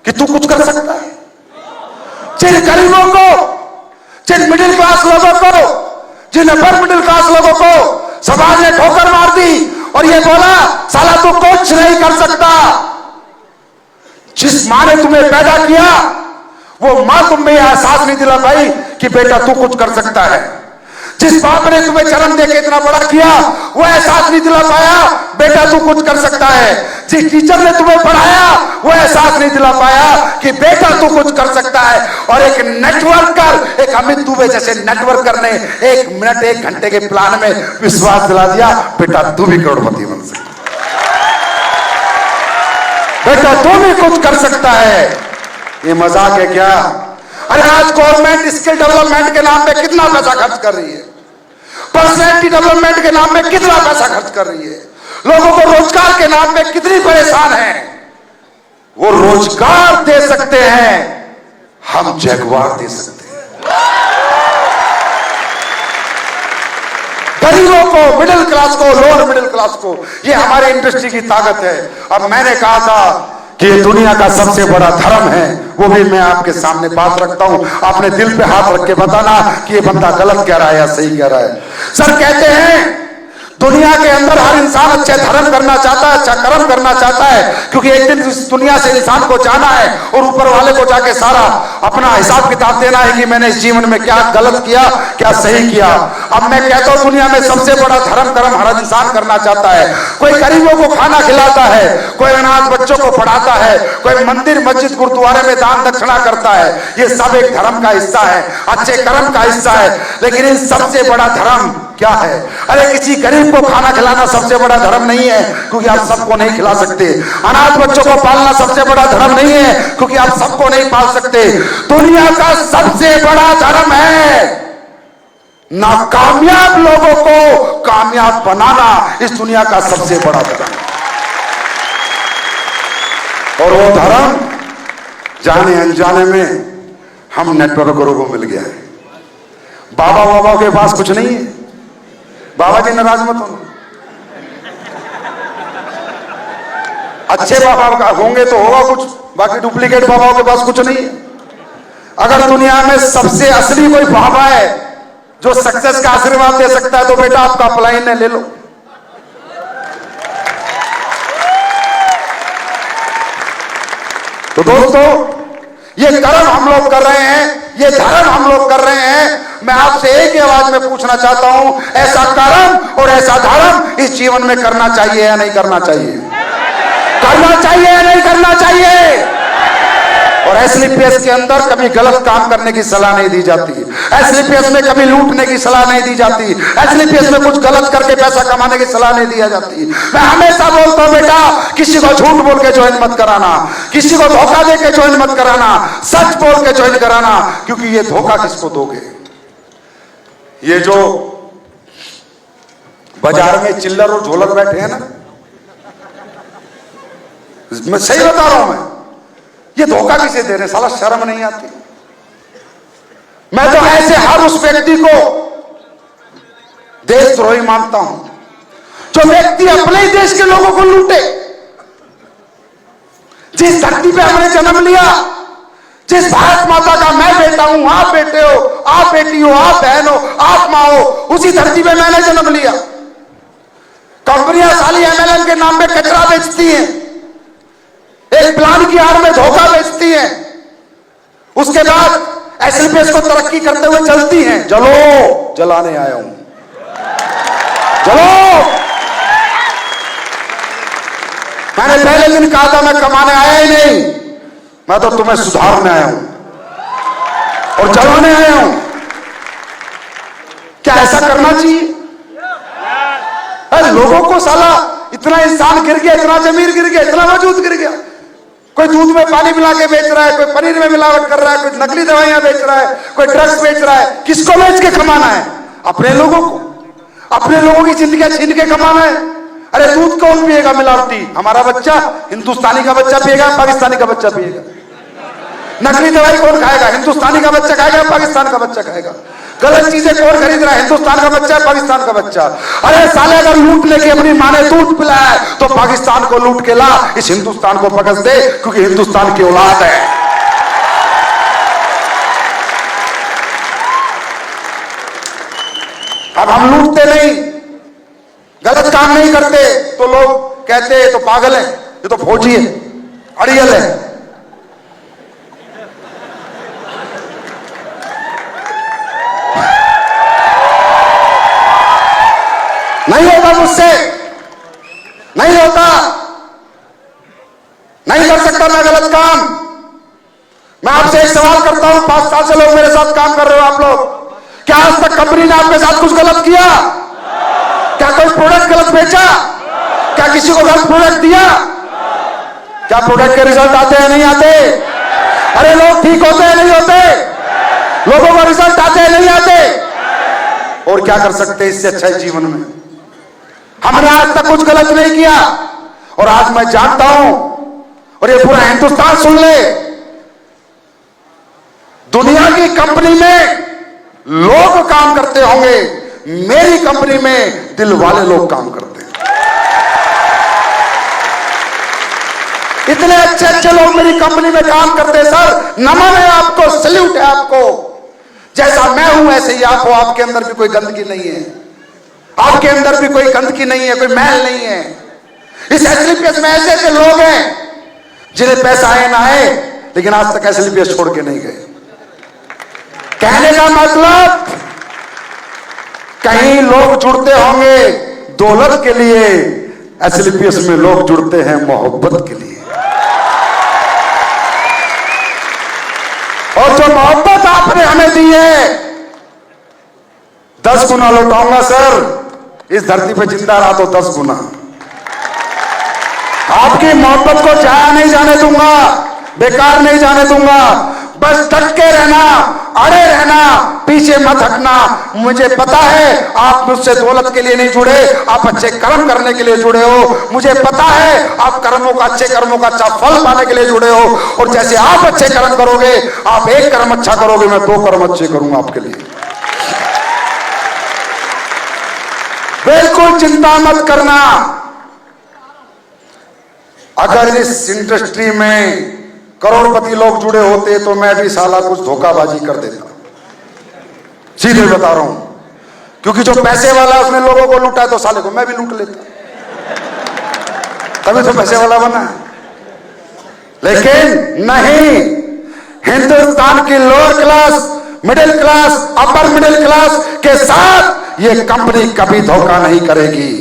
कि तू कुछ कर सकता है? जिन गरीबों को, जिन मिडिल क्लास लोगों को, जिन अपर मिडिल क्लास लोगों को समाज ने ठोकर मार दी और ये बोला साला तू कुछ नहीं कर सकता। जिस मां ने तुम्हें पैदा किया वो मां तुम्हें एहसास नहीं दिला पाई कि बेटा तू कुछ कर सकता है। जिस बाप ने तुम्हें जन्म देके इतना बड़ा किया वो एहसास नहीं दिला पाया बेटा तू कुछ कर सकता है। जिस टीचर ने तुम्हें पढ़ाया वो एहसास नहीं दिला पाया कि बेटा तू कुछ कर सकता है। और एक नेटवर्कर, एक अमित दुबे जैसे नेटवर्कर ने 1 मिनट 1 घंटे के प्लान में विश्वास दिला दिया बेटा तू भी करोड़पति बन सकता है, बेटा तू भी कुछ कर सकता है। ये मजाक है क्या? अरे आज गवर्नमेंट स्किल डेवलपमेंट के नाम पे कितना पैसा खर्च कर रही है, पर्सनैलिटी डेवलपमेंट के नाम पे कितना पैसा खर्च कर रही है, लोगों को रोजगार के नाम पे कितनी परेशान है। वो रोजगार दे सकते हैं, हम जगुआर दे सकते हैं। गरीबों को, मिडिल क्लास को, लोअर मिडिल क्लास को, ये हमारी इंडस्ट्री की ताकत है। अब मैंने कहा था कि ये दुनिया का सबसे बड़ा धर्म है, वो भी मैं आपके सामने बात रखता हूं। अपने दिल पे हाथ रख के बताना कि ये बंदा गलत कह रहा है या सही कह रहा है। सर कहते हैं दुनिया के अंदर हर इंसान अच्छे धर्म करना चाहता है, अच्छा कर्म करना चाहता है, क्योंकि एक दिन इस दुनिया से इंसान को जाना है और ऊपर वाले को जाके सारा अपना हिसाब किताब देना है कि मैंने इस जीवन में क्या गलत किया, क्या सही किया। अब मैं कहता हूं दुनिया में सबसे बड़ा धर्म कर्म हर इंसान करना चाहता है। कोई गरीबों को खाना खिलाता है, कोई अनाथ बच्चों को पढ़ाता है, कोई मंदिर मस्जिद गुरुद्वारे में दान दक्षिणा करता है। ये सब एक धर्म का हिस्सा है, अच्छे कर्म का हिस्सा है। लेकिन इन सबसे बड़ा धर्म क्या है? अरे किसी गरीब को खाना खिलाना सबसे बड़ा धर्म नहीं है, क्योंकि आप सबको नहीं खिला सकते। अनाथ बच्चों को पालना सबसे बड़ा धर्म नहीं है, क्योंकि आप सबको नहीं पाल सकते। दुनिया का सबसे बड़ा धर्म है नाकामयाब लोगों को कामयाब बनाना। इस दुनिया का सबसे बड़ा धर्म, और वो धर्म जाने अनजाने में हम नेटवर्करों को मिल गया है। बाबा के पास कुछ नहीं है। बाबा जी नाराज मत होना, अच्छे बाबा का होंगे तो होगा कुछ, बाकी डुप्लीकेट बाबाओं के पास कुछ नहीं है। अगर दुनिया में सबसे असली कोई बाबा है जो सक्सेस का आशीर्वाद दे सकता है तो बेटा आपका अप्लाइन है, ले लो। तो दोस्तों ये कर्म हम लोग कर रहे हैं, ये धर्म हम लोग कर रहे हैं। मैं आपसे एक ही आवाज में पूछना चाहता हूं, ऐसा कर्म और ऐसा धर्म इस जीवन में करना चाहिए या नहीं करना चाहिए? करना चाहिए या नहीं करना चाहिए? और एसलीपीएस के अंदर कभी गलत काम करने की सलाह नहीं दी जाती, एसलीपीएस में कभी लूटने की सलाह नहीं दी जाती, एसलीपीएस में कुछ गलत करके पैसा कमाने की सलाह नहीं दिया जाती। मैं हमेशा बोलता हूं बेटा किसी को झूठ बोल के ज्वाइन मत कराना, किसी को धोखा दे के ज्वाइन मत कराना, सच बोल के ज्वाइन कराना, क्योंकि ये धोखा किसको दोगे? ये जो बाजार में चिल्लर और झोलर बैठे हैं ना, मैं सही बता रहा हूं, मैं ये धोखा किसे दे रहे हैं? साला शर्म नहीं आती? मैं तो ऐसे हर उस व्यक्ति को देशद्रोही मानता हूं जो व्यक्ति अपने ही देश के लोगों को लूटे। जिस धरती पे हमने जन्म लिया, जिस भारत माता का मैं बेटा हूं, आप बेटे हो, आप बेटी हो, आप बहन हो, आप मां हो, उसी धरती पे मैंने जन्म लिया। कंपनियां साली एमएलएम के नाम पे कचरा बेचती हैं, एक प्लान की आड़ में धोखा बेचती हैं, उसके बाद एसलीपीएस को तरक्की करते हुए चलती हैं। चलो जलाने आया हूं, चलो। मैंने पहले दिन कहा था मैं कमाने आया ही नहीं, मैं तो तुम्हें सुधारने आया हूं और जलाने आया हूं। क्या ऐसा करना चाहिए? अरे लोगों को साला इतना इंसान गिर गया, इतना जमीन गिर गया, इतना वजूद गिर गया। कोई दूध में पानी मिला के बेच रहा है, कोई पनीर में मिलावट कर रहा है, कोई नकली दवाइयां बेच रहा है, कोई ड्रग्स बेच रहा है। किसको बेच के कमाना है? अपने लोगों को, अपने लोगों की जिंदगी छीन के कमाना है। अरे दूध कौन पिएगा मिलावटी? हमारा बच्चा हिंदुस्तानी का बच्चा पिएगा, पाकिस्तानी का बच्चा पिएगा। नकली दवाई कौन खाएगा? हिंदुस्तानी का बच्चा खाएगा, पाकिस्तान का बच्चा खाएगा। गलत चीजें कौन खरीद रहा है? हिंदुस्तान का बच्चा है, पाकिस्तान का बच्चा। अरे साले अगर लूट लेके अपनी माँ ने दूध पिलाया तो पाकिस्तान को लूट के ला, इस हिंदुस्तान को पकड़ दे, क्योंकि हिंदुस्तान की औलाद है। अब हम लूटते नहीं, गलत काम नहीं करते तो लोग कहते हैं तो पागल है, ये तो फौजी है, अड़ियल है। होगा मुझसे, नहीं होता, नहीं कर सकता मैं गलत काम। मैं आपसे एक सवाल करता हूं, 5 साल से लोग मेरे साथ काम कर रहे हो आप लोग, क्या आज तक कंपनी ने आपके साथ कुछ गलत किया? क्या कोई प्रोडक्ट गलत बेचा? क्या किसी को गलत प्रोडक्ट दिया? क्या प्रोडक्ट के रिजल्ट आते हैं नहीं आते? अरे लोग ठीक होते हैं नहीं होते? लोगों को रिजल्ट आते हैं नहीं आते? और क्या कर सकते हैं इससे अच्छा जीवन में? हमने आज तक कुछ गलत नहीं किया, और आज मैं जानता हूं, और ये पूरा हिंदुस्तान सुन ले, दुनिया की कंपनी में लोग काम करते होंगे, मेरी कंपनी में दिल वाले लोग काम करते हैं। इतने अच्छे अच्छे लोग मेरी कंपनी में काम करते हैं सर, नमन है आपको, सल्यूट है आपको। जैसा मैं हूं ऐसे ही आप हो, आपके अंदर भी कोई गंदगी नहीं है, आपके अंदर भी कोई गंदगी नहीं है, कोई मैल नहीं है। इस एसलीपीएस में ऐसे ऐसे लोग हैं जिन्हें पैसा आए ना आए, लेकिन आज तक एसलीपीएस छोड़ के नहीं गए। कहने का मतलब, कहीं लोग जुड़ते होंगे दौलत के लिए, एसलीपीएस में लोग जुड़ते हैं मोहब्बत के लिए। और जो मोहब्बत आपने हमें दी है, 10 गुना लौटाऊंगा सर, इस धरती पे जिंदा रहा तो 10 गुना। आपकी मोहब्बत को जाया नहीं जाने दूंगा, बेकार नहीं जाने दूंगा। बस डट के रहना, अड़े रहना, पीछे मत हटना। मुझे पता है आप मुझसे दौलत के लिए नहीं जुड़े, आप अच्छे कर्म करने के लिए जुड़े हो। मुझे पता है आप कर्मों का, अच्छे कर्मों का अच्छा फल पाने के लिए जुड़े हो। और जैसे आप अच्छे कर्म करोगे, आप एक कर्म अच्छा करोगे, मैं 2 कर्म अच्छे करूंगा आपके लिए। बिल्कुल चिंता मत करना। अगर इस इंडस्ट्री में करोड़पति लोग जुड़े होते तो मैं भी साला कुछ धोखाबाजी कर देता, सीधे बता रहा हूं। क्योंकि जो पैसे वाला उसने लोगों को लूटा है, तो साले को मैं भी लूट लेता, तभी तो पैसे वाला बना है। लेकिन नहीं, हिंदुस्तान की lower class, middle class, upper middle class के साथ ये कंपनी कभी धोखा नहीं करेगी,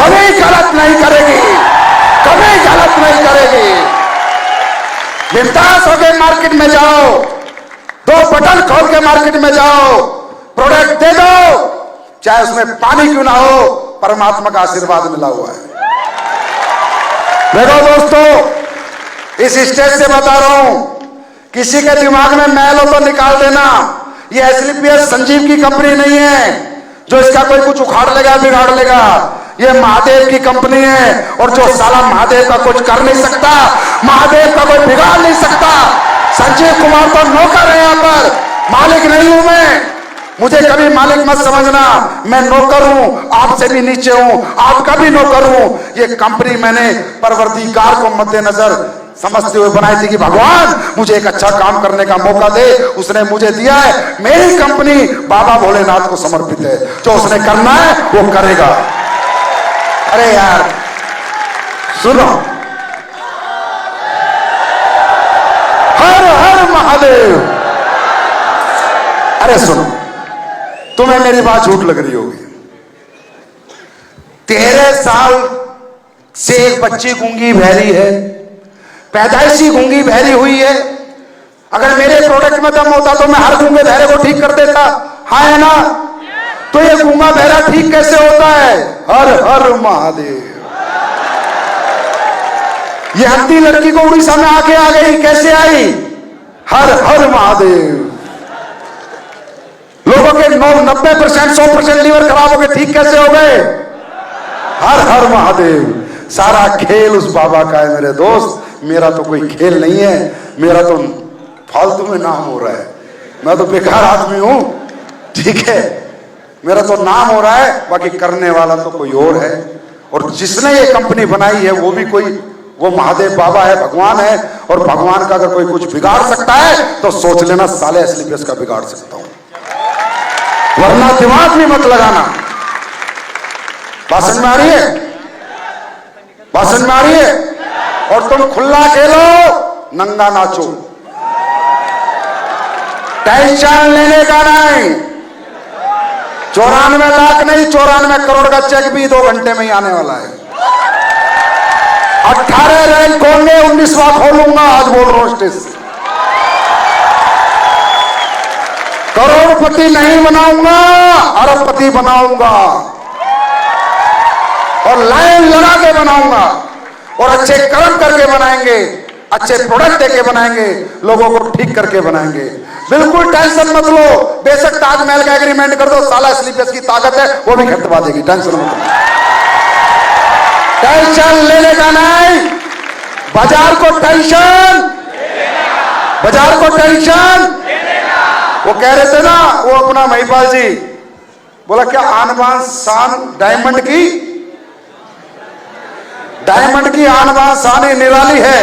कभी गलत नहीं करेगी, कभी गलत नहीं करेगी। बिंदास होकर मार्केट में जाओ, 2 बटन खोल के मार्केट में जाओ, प्रोडक्ट दे दो, चाहे उसमें पानी क्यों ना हो, परमात्मा का आशीर्वाद मिला हुआ है। देखो दोस्तों, इस स्टेज से बता रहा हूं, किसी के दिमाग में मैल हो तो निकाल देना। ये एसलीपीएस संजीव की कंपनी नहीं है जो इसका कोई कुछ उखाड़ लेगा, बिगाड़ लेगा। ये महादेव की कंपनी है, और जो साला महादेव का कुछ कर नहीं सकता, महादेव का कोई बिगाड़ नहीं सकता। संजीव कुमार तो नौकर है, यहाँ पर मालिक नहीं हूं मैं। मुझे कभी मालिक मत समझना, मैं नौकर हूं, आपसे भी नीचे हूं, आपका भी नौकर हूं। ये कंपनी मैंने परवरदिगार को मद्देनजर समझते हुए बनाई थी कि भगवान मुझे एक अच्छा काम करने का मौका दे, उसने मुझे दिया है। मेरी कंपनी बाबा भोलेनाथ को समर्पित है, जो उसने करना है वो करेगा। अरे यार सुनो, हर हर महादेव। अरे सुनो, तुम्हें मेरी बात झूठ लग रही होगी। 13 साल से एक बच्ची गूंगी बहरी है, पैदाइशी गूंगी बहरी हुई है। अगर मेरे प्रोडक्ट में दम होता तो मैं हर गूंगे बहरे को ठीक कर देता, हाँ है ना? तो ये गूंगा बहरा ठीक कैसे होता है? हर हर महादेव। ये अंधी लड़की को उड़ीसा में आके आ गई, कैसे आई? हर हर महादेव। लोगों के 90%, 100% लीवर खराब हो गए, ठीक कैसे हो गए? हर हर महादेव। सारा खेल उस बाबा का है मेरे दोस्त, मेरा तो कोई खेल नहीं है, मेरा तो फालतू में नाम हो रहा है, मैं तो बेकार आदमी हूं, ठीक है? मेरा तो नाम हो रहा है, बाकी करने वाला तो कोई और है। और जिसने ये कंपनी बनाई है वो भी कोई, वो महादेव बाबा है, भगवान है। और भगवान का अगर कोई कुछ बिगाड़ सकता है तो सोच लेना साले एसलीपीएस का बिगाड़ सकता हूं, वरना दिमाग भी मत लगाना। भाषण में आ रही है? भाषण में आ रही है? और तुम खुला खेलो, नंगा नाचो, टेंशन लेने का नहीं। 94 लाख नहीं, 94 करोड़ का चेक भी 2 घंटे में ही आने वाला है। 18 रैंक होंगे, 19वां खोलूंगा, आज बोल रहा हूं स्टेज से। करोड़पति नहीं बनाऊंगा, अरबपति बनाऊंगा, और लाइन लगा के बनाऊंगा, और अच्छे कर्म करके बनाएंगे, अच्छे प्रोडक्ट देके बनाएंगे, लोगों को ठीक करके बनाएंगे। बिल्कुल टेंशन मत लो, बेशक ताजमहल का एग्रीमेंट कर दो, साला स्लीपर्स की ताकत है, वो भी खत्मा देगी, टेंशन मत लो। टेंशन लेने का नहीं, बाजार को टेंशन, बाजार को टेंशन। वो कह रहे थे ना, वो अपना महिपाल जी बोला क्या आन बान शान डायमंड की आन बान शान निराली है।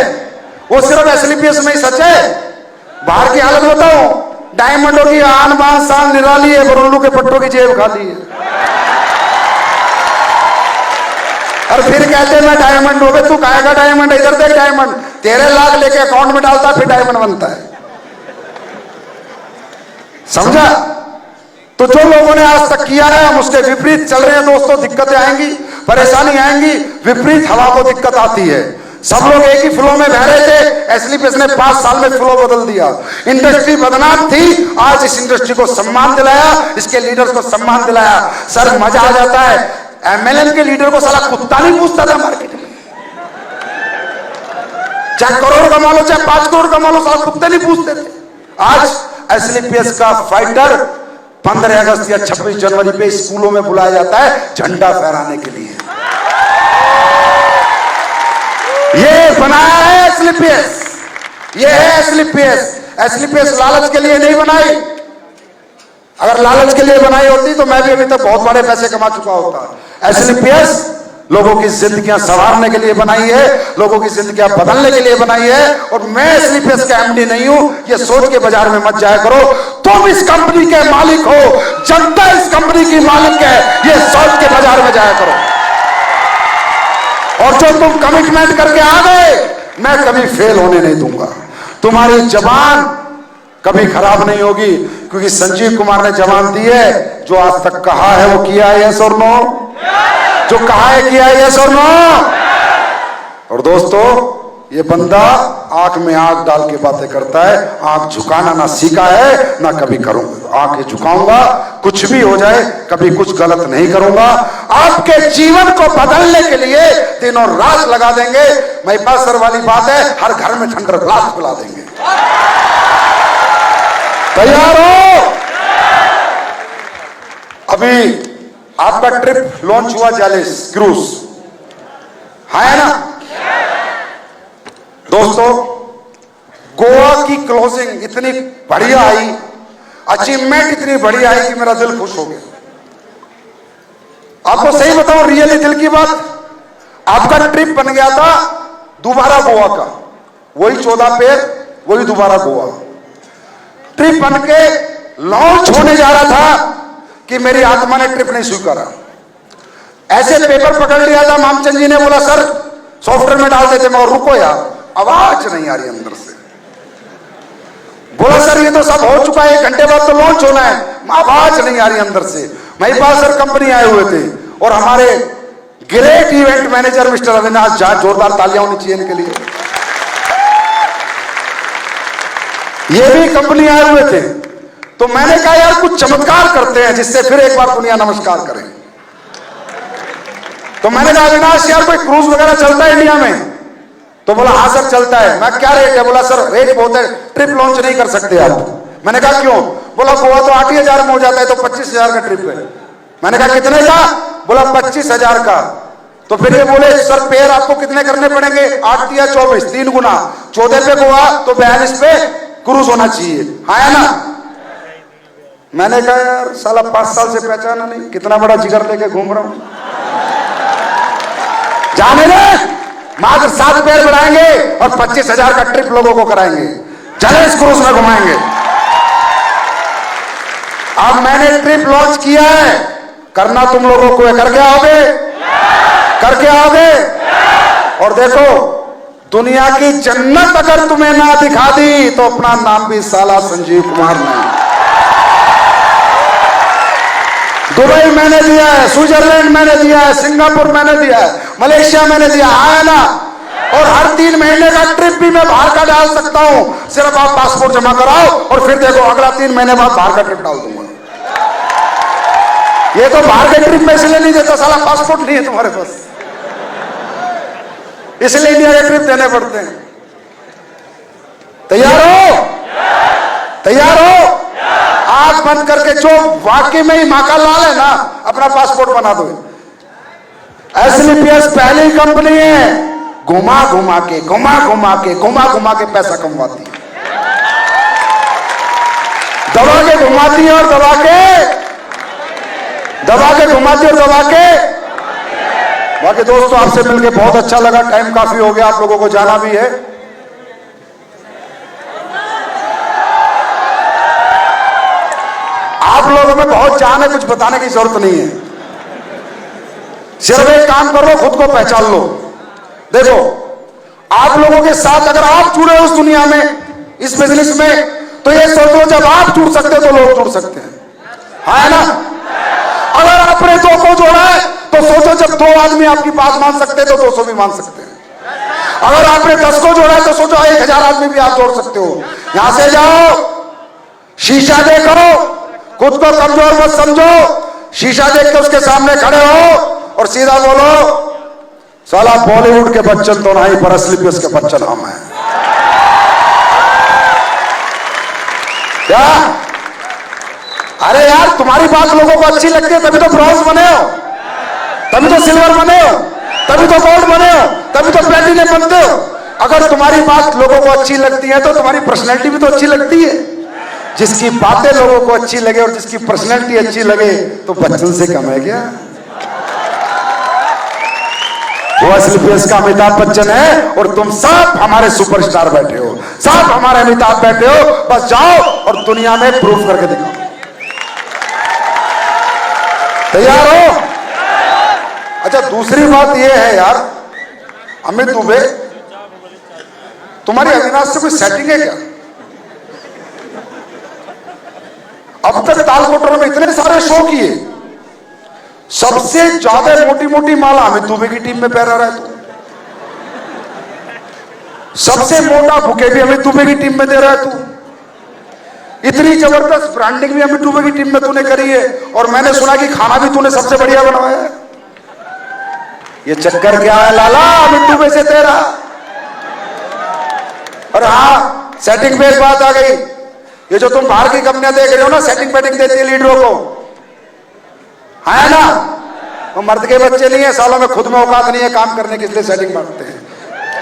वो सिर्फ एसलीपीएस में ही सच है, बाहर की हालत बताओ, डायमंडों की आन बान शान निराली है, बरोलू के पट्टों की जेब खाली है। और फिर कहते मैं डायमंड हो गए, तू खाएगा डायमंड, इधर देख डायमंड, तेरे लाख लेके अकाउंट में डालता फिर डायमंड बनता है, समझा? तो जो लोगों ने आज तक किया है हम उसके विपरीत चल रहे हैं दोस्तों। दिक्कतें आएंगी, परेशानी आएंगी, विपरीत हवा को दिक्कत आती है। सब लोग एक ही फ्लो में बह रहे थे, एसलीपीएस ने 5 साल में फ्लो बदल दिया। इंडस्ट्री बदनाम थी, आज इस इंडस्ट्री को सम्मान दिलाया, इसके लीडर्स को सम्मान दिलाया। सर मजा आ जाता है, एमएलएम के लीडर को साला कुत्ता नहीं पूछता था मार्केट में, चाहे करोड़ कमा लो चाहे 5 करोड़ कमा लो, साला कुत्ते नहीं पूछते थे। आज एसलीपीएस का फाइटर 15 अगस्त या 26 जनवरी पे स्कूलों में बुलाया जाता है झंडा फहराने के लिए। ये बनाया है एसलीपीएस, ये है एसलीपीएस। एसलीपीएस लालच के लिए नहीं बनाई, अगर लालच के लिए बनाई होती तो मैं भी अभी तक बहुत बड़े पैसे कमा चुका होता। एसलीपीएस लोगों की जिंदगियां संवारने के लिए बनाई है, लोगों की जिंदगियां बदलने के लिए बनाई है। और मैं एसलीपीएस का एमडी नहीं हूं, ये सोच के बाजार में मत जाया करो तुम इस कंपनी के मालिक हो, जनता इस कंपनी की मालिक है, ये सोच के बाजार में जाया करो। और जो तुम कमिटमेंट करके आ गए, मैं कभी फेल होने नहीं दूंगा। तुम्हारी जबान कभी खराब नहीं होगी, क्योंकि संजीव कुमार ने जबान दी है, जो आज तक कहा है वो किया है, यस और नो? जो कहा है किया है, यस और नो? और दोस्तों ये बंदा आंख में आंख डाल के बातें करता है, आंख झुकाना ना सीखा है ना कभी करूंगा। आंखें झुकाऊंगा, कुछ भी हो जाए कभी कुछ गलत नहीं करूंगा। आपके जीवन को बदलने के लिए दिनों रात लगा देंगे। महिपाल सर वाली बात है, हर घर में थंडर ब्लास्ट पिला देंगे। तैयार हो? अभी आपका ट्रिप लॉन्च हुआ जालिस क्रूज, है ना दोस्तों? गोवा की क्लोजिंग इतनी बढ़िया आई, अचीवमेंट इतनी बढ़िया आई कि मेरा दिल खुश हो गया। आपको सही बताऊं, रियली दिल की बात, आपका ट्रिप बन गया था दोबारा गोवा का, वही 14 पेड़, वही दोबारा गोवा ट्रिप बन के लॉन्च होने जा रहा था कि मेरी आत्मा ने ट्रिप नहीं स्वीकारा। ऐसे पेपर पकड़ लिया था, मामचंद जी ने बोला सर सॉफ्टवेयर में डाल देते, मगर रुको यार, आवाज नहीं आ रही अंदर से। बोला सर ये तो सब हो चुका है, 1 घंटे बाद तो लॉन्च होना है, आवाज नहीं आ रही अंदर से। महिपाल सर कंपनी आए हुए थे और हमारे great event manager mister Avinash Jha, जोरदार तालियां होनी चाहिए इनके लिए, ये भी कंपनी आए हुए थे। तो मैंने कहा यार कुछ चमत्कार करते हैं जिससे फिर एक बार दुनिया नमस्कार करे। तो मैंने कहा अविनाश यार कोई क्रूज वगैरह चलता है इंडिया में? तो बोला हाँ सर चलता है। मैं क्या रेट है? बोला सर रेट बहुत है, ट्रिप लॉन्च नहीं कर सकते आप। मैंने कहा क्यों? बोला गोवा तो 8,000 में हो जाता है, तो 25,000 का ट्रिप है। मैंने कहा कितने का? बोला 25,000 का। तो फिर ये बोले सर पेयर आपको कितने करने पड़ेंगे? 8 या 24, 3 गुना, 14 पे गोवा तो 42 पे क्रूज होना चाहिए, है ना? मैंने कहा यार साला 5 साल से पहचाना नहीं, कितना बड़ा जिगर लेके घूम रहा हूं। जाने दे, मात्र 7 पैर बढ़ाएंगे और 25,000 का ट्रिप लोगों को कराएंगे, जालिस क्रूज में घुमाएंगे। अब मैंने ट्रिप लॉन्च किया है, करना तुम लोगों को है, करके आओगे? करके आओगे? और देखो दुनिया की जन्नत अगर तुम्हें ना दिखा दी तो अपना नाम भी साला संजीव कुमार नहीं। दुबई मैंने दिया है, स्विट्जरलैंड मैंने दिया है, सिंगापुर मैंने दिया है, मलेशिया मैंने दिया है ना। और हर 3 महीने का ट्रिप भी मैं बाहर का डाल सकता हूं, सिर्फ आप पासपोर्ट जमा कराओ और फिर देखो अगला 3 महीने बाद बाहर का ट्रिप डाल दूंगा। ये तो बाहर के ट्रिप में इसलिए नहीं देता, साला पासपोर्ट नहीं है तुम्हारे पास, इसलिए इंडिया के ट्रिप देने पड़ते हैं। तैयार हो? तैयार हो? आंख बंद करके जो वाकई में ही मां का लाल है ना, अपना पासपोर्ट बना दो। एसएलपीएस पहली कंपनी है घुमा घुमा के पैसा कमवाती है, दबा के घुमाती है और दबा के। बाकी दोस्तों आपसे मिलके बहुत अच्छा लगा, टाइम काफी हो गया, आप लोगों को जाना भी है। आप लोगों में बहुत जान है, कुछ बताने की जरूरत नहीं है, सिर्फ एक काम कर लो, खुद को पहचान लो। देखो आप लोगों के साथ अगर आप जुड़े हो उस दुनिया में, इस बिजनेस में, तो ये सोचो जब आप जुड़ सकते हो तो लोग जुड़ सकते हैं, है ना। अगर आपने 2 को जोड़ा है तो सोचो जब 2 आदमी आपकी बात मान सकते हैं तो 200 भी मान सकते हैं। अगर आपने 10 को जोड़ा है तो सोचो 1000 आदमी भी आप जोड़ सकते हो। यहां से जाओ, शीशा देखो, खुद को कमजोर मत समझो, शीशा देख के उसके सामने खड़े हो और सीधा बोलो, साला बॉलीवुड के बच्चन तो नहीं पर एसएलपीएस के बच्चन हम हैं। क्या? अरे यार तुम्हारी बात लोगों को अच्छी लगती है तभी तो ब्रॉन्ज बने हो, तभी तो सिल्वर बने हो, तभी तो गोल्ड बने हो, तभी तो प्लेटिनम बनते हो। अगर तुम्हारी बात लोगों को अच्छी लगती है तो तुम्हारी पर्सनैलिटी भी तो अच्छी लगती है। जिसकी बातें लोगों को अच्छी लगे और जिसकी पर्सनैलिटी अच्छी लगे तो बच्चन से कम है क्या? वो एसएलपीएस का अमिताभ बच्चन है और तुम सब हमारे सुपरस्टार बैठे हो, सब हमारे अमिताभ बैठे हो। बस जाओ और दुनिया में प्रूफ करके दिखाओ। तैयार हो? अच्छा दूसरी बात ये है यार, अमित दुबे तुम्हारी अविनाश से कोई सेटिंग है क्या? अब तक तालकोटर में इतने सारे शो किए, सबसे ज्यादा मोटी मोटी माला अमित दुबे की टीम में पहरा रहा है तू, सबसे मोटा बुके भी अमित दुबे की टीम में दे रहा है तू, इतनी जबरदस्त ब्रांडिंग भी अमित दुबे की टीम में तूने करी है, और मैंने सुना कि खाना भी तूने सबसे बढ़िया बनवाया है। ये चक्कर क्या है लाला अमित दुबे से तेरा? और हाँ सेटिंग पे एक बात आ गई, ये जो तुम बाहर की कंपनियां देख रहे हो ना, सेटिंग पेटिंग देती है लीडरों को, है ना। वो मर्द के बच्चे नहीं है, सालों में खुद में औकात नहीं है काम करने की, इसलिए सेटिंग बांटते हैं।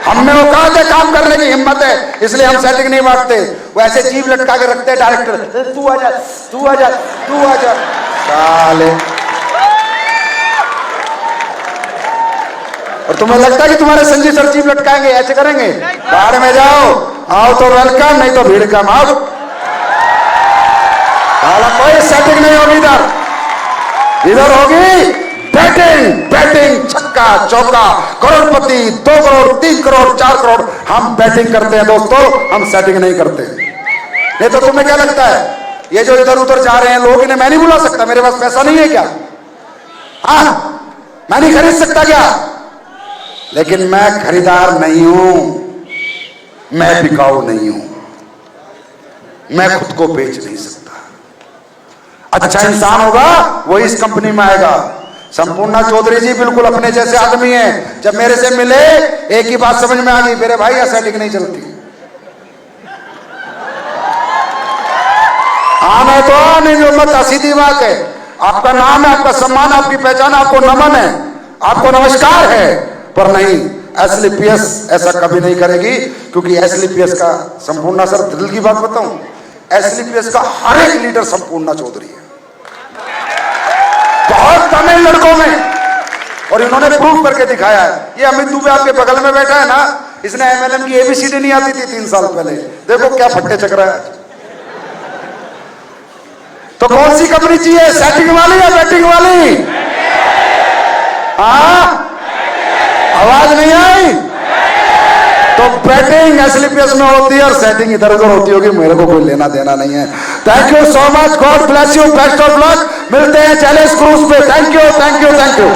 हम में औकात है, काम करने की हिम्मत है, इसलिए हम सेटिंग नहीं बांटते। वो ऐसे जीभ लटका के रखते हैं डायरेक्टर, तू आजा तू आजा तू आजा साले। और तुम्हें लगता है कि तुम्हारे संजय सर जीभ लटकाएंगे, ऐसे करेंगे? बाहर में जाओ, आओ तो वेलकम, नहीं तो भीड़ कम। आओ, कोई सेटिंग नहीं होगी इधर, इधर होगी बैटिंग बैटिंग, छक्का चौका, करोड़पति, 2 करोड़ 3 करोड़ 4 करोड़। हम बैटिंग करते हैं दोस्तों, हम सेटिंग नहीं करते। नहीं तो तुम्हें क्या लगता है ये जो इधर उधर जा रहे हैं लोग, इन्हें मैं नहीं बुला सकता? मेरे पास पैसा नहीं है क्या? हाँ मैं नहीं खरीद सकता क्या? लेकिन मैं खरीदार नहीं हूं, मैं बिकाऊ नहीं हूं, मैं खुद को बेच नहीं सकता। अच्छा इंसान होगा वही इस कंपनी में आएगा। संपूर्णा चौधरी जी बिल्कुल अपने जैसे आदमी हैं, जब मेरे से मिले एक ही बात समझ में आ गई, मेरे भाई यहाँ सेटिंग नहीं चलती। आने तो आने जो मत, सीधी बात है। आपका नाम है, आपका सम्मान, आपकी पहचान, आपको नमन है, आपको नमस्कार है, पर नहीं एसएलपीएस ऐसा कभी नहीं करेगी, क्योंकि एसएलपीएस का संपूर्णा सर दिल की बात बताऊं, एसएलपीएस का हर एक लीडर संपूर्णा चौधरी है, बहुत कम है लड़कों में, और इन्होंने प्रूव करके दिखाया है। ये अमित दुबे आपके बगल में बैठा है ना, इसने एमएलएम की एबीसीडी नहीं आती थी 3 साल पहले, देखो क्या फट्टे चक्र है। तो कौन सी कंपनी चाहिए, सेटिंग वाली या बैटिंग वाली? हाँ आवाज नहीं आई तो बैटिंग सेटिंग एसलीपीएस में होती है और सेटिंग इधर उधर होती होगी, मेरे को कोई लेना देना नहीं है। Thank you so much, God bless you, best of luck. मिलते हैं चैलेंज क्रूज पे। Thank you, thank you, thank you.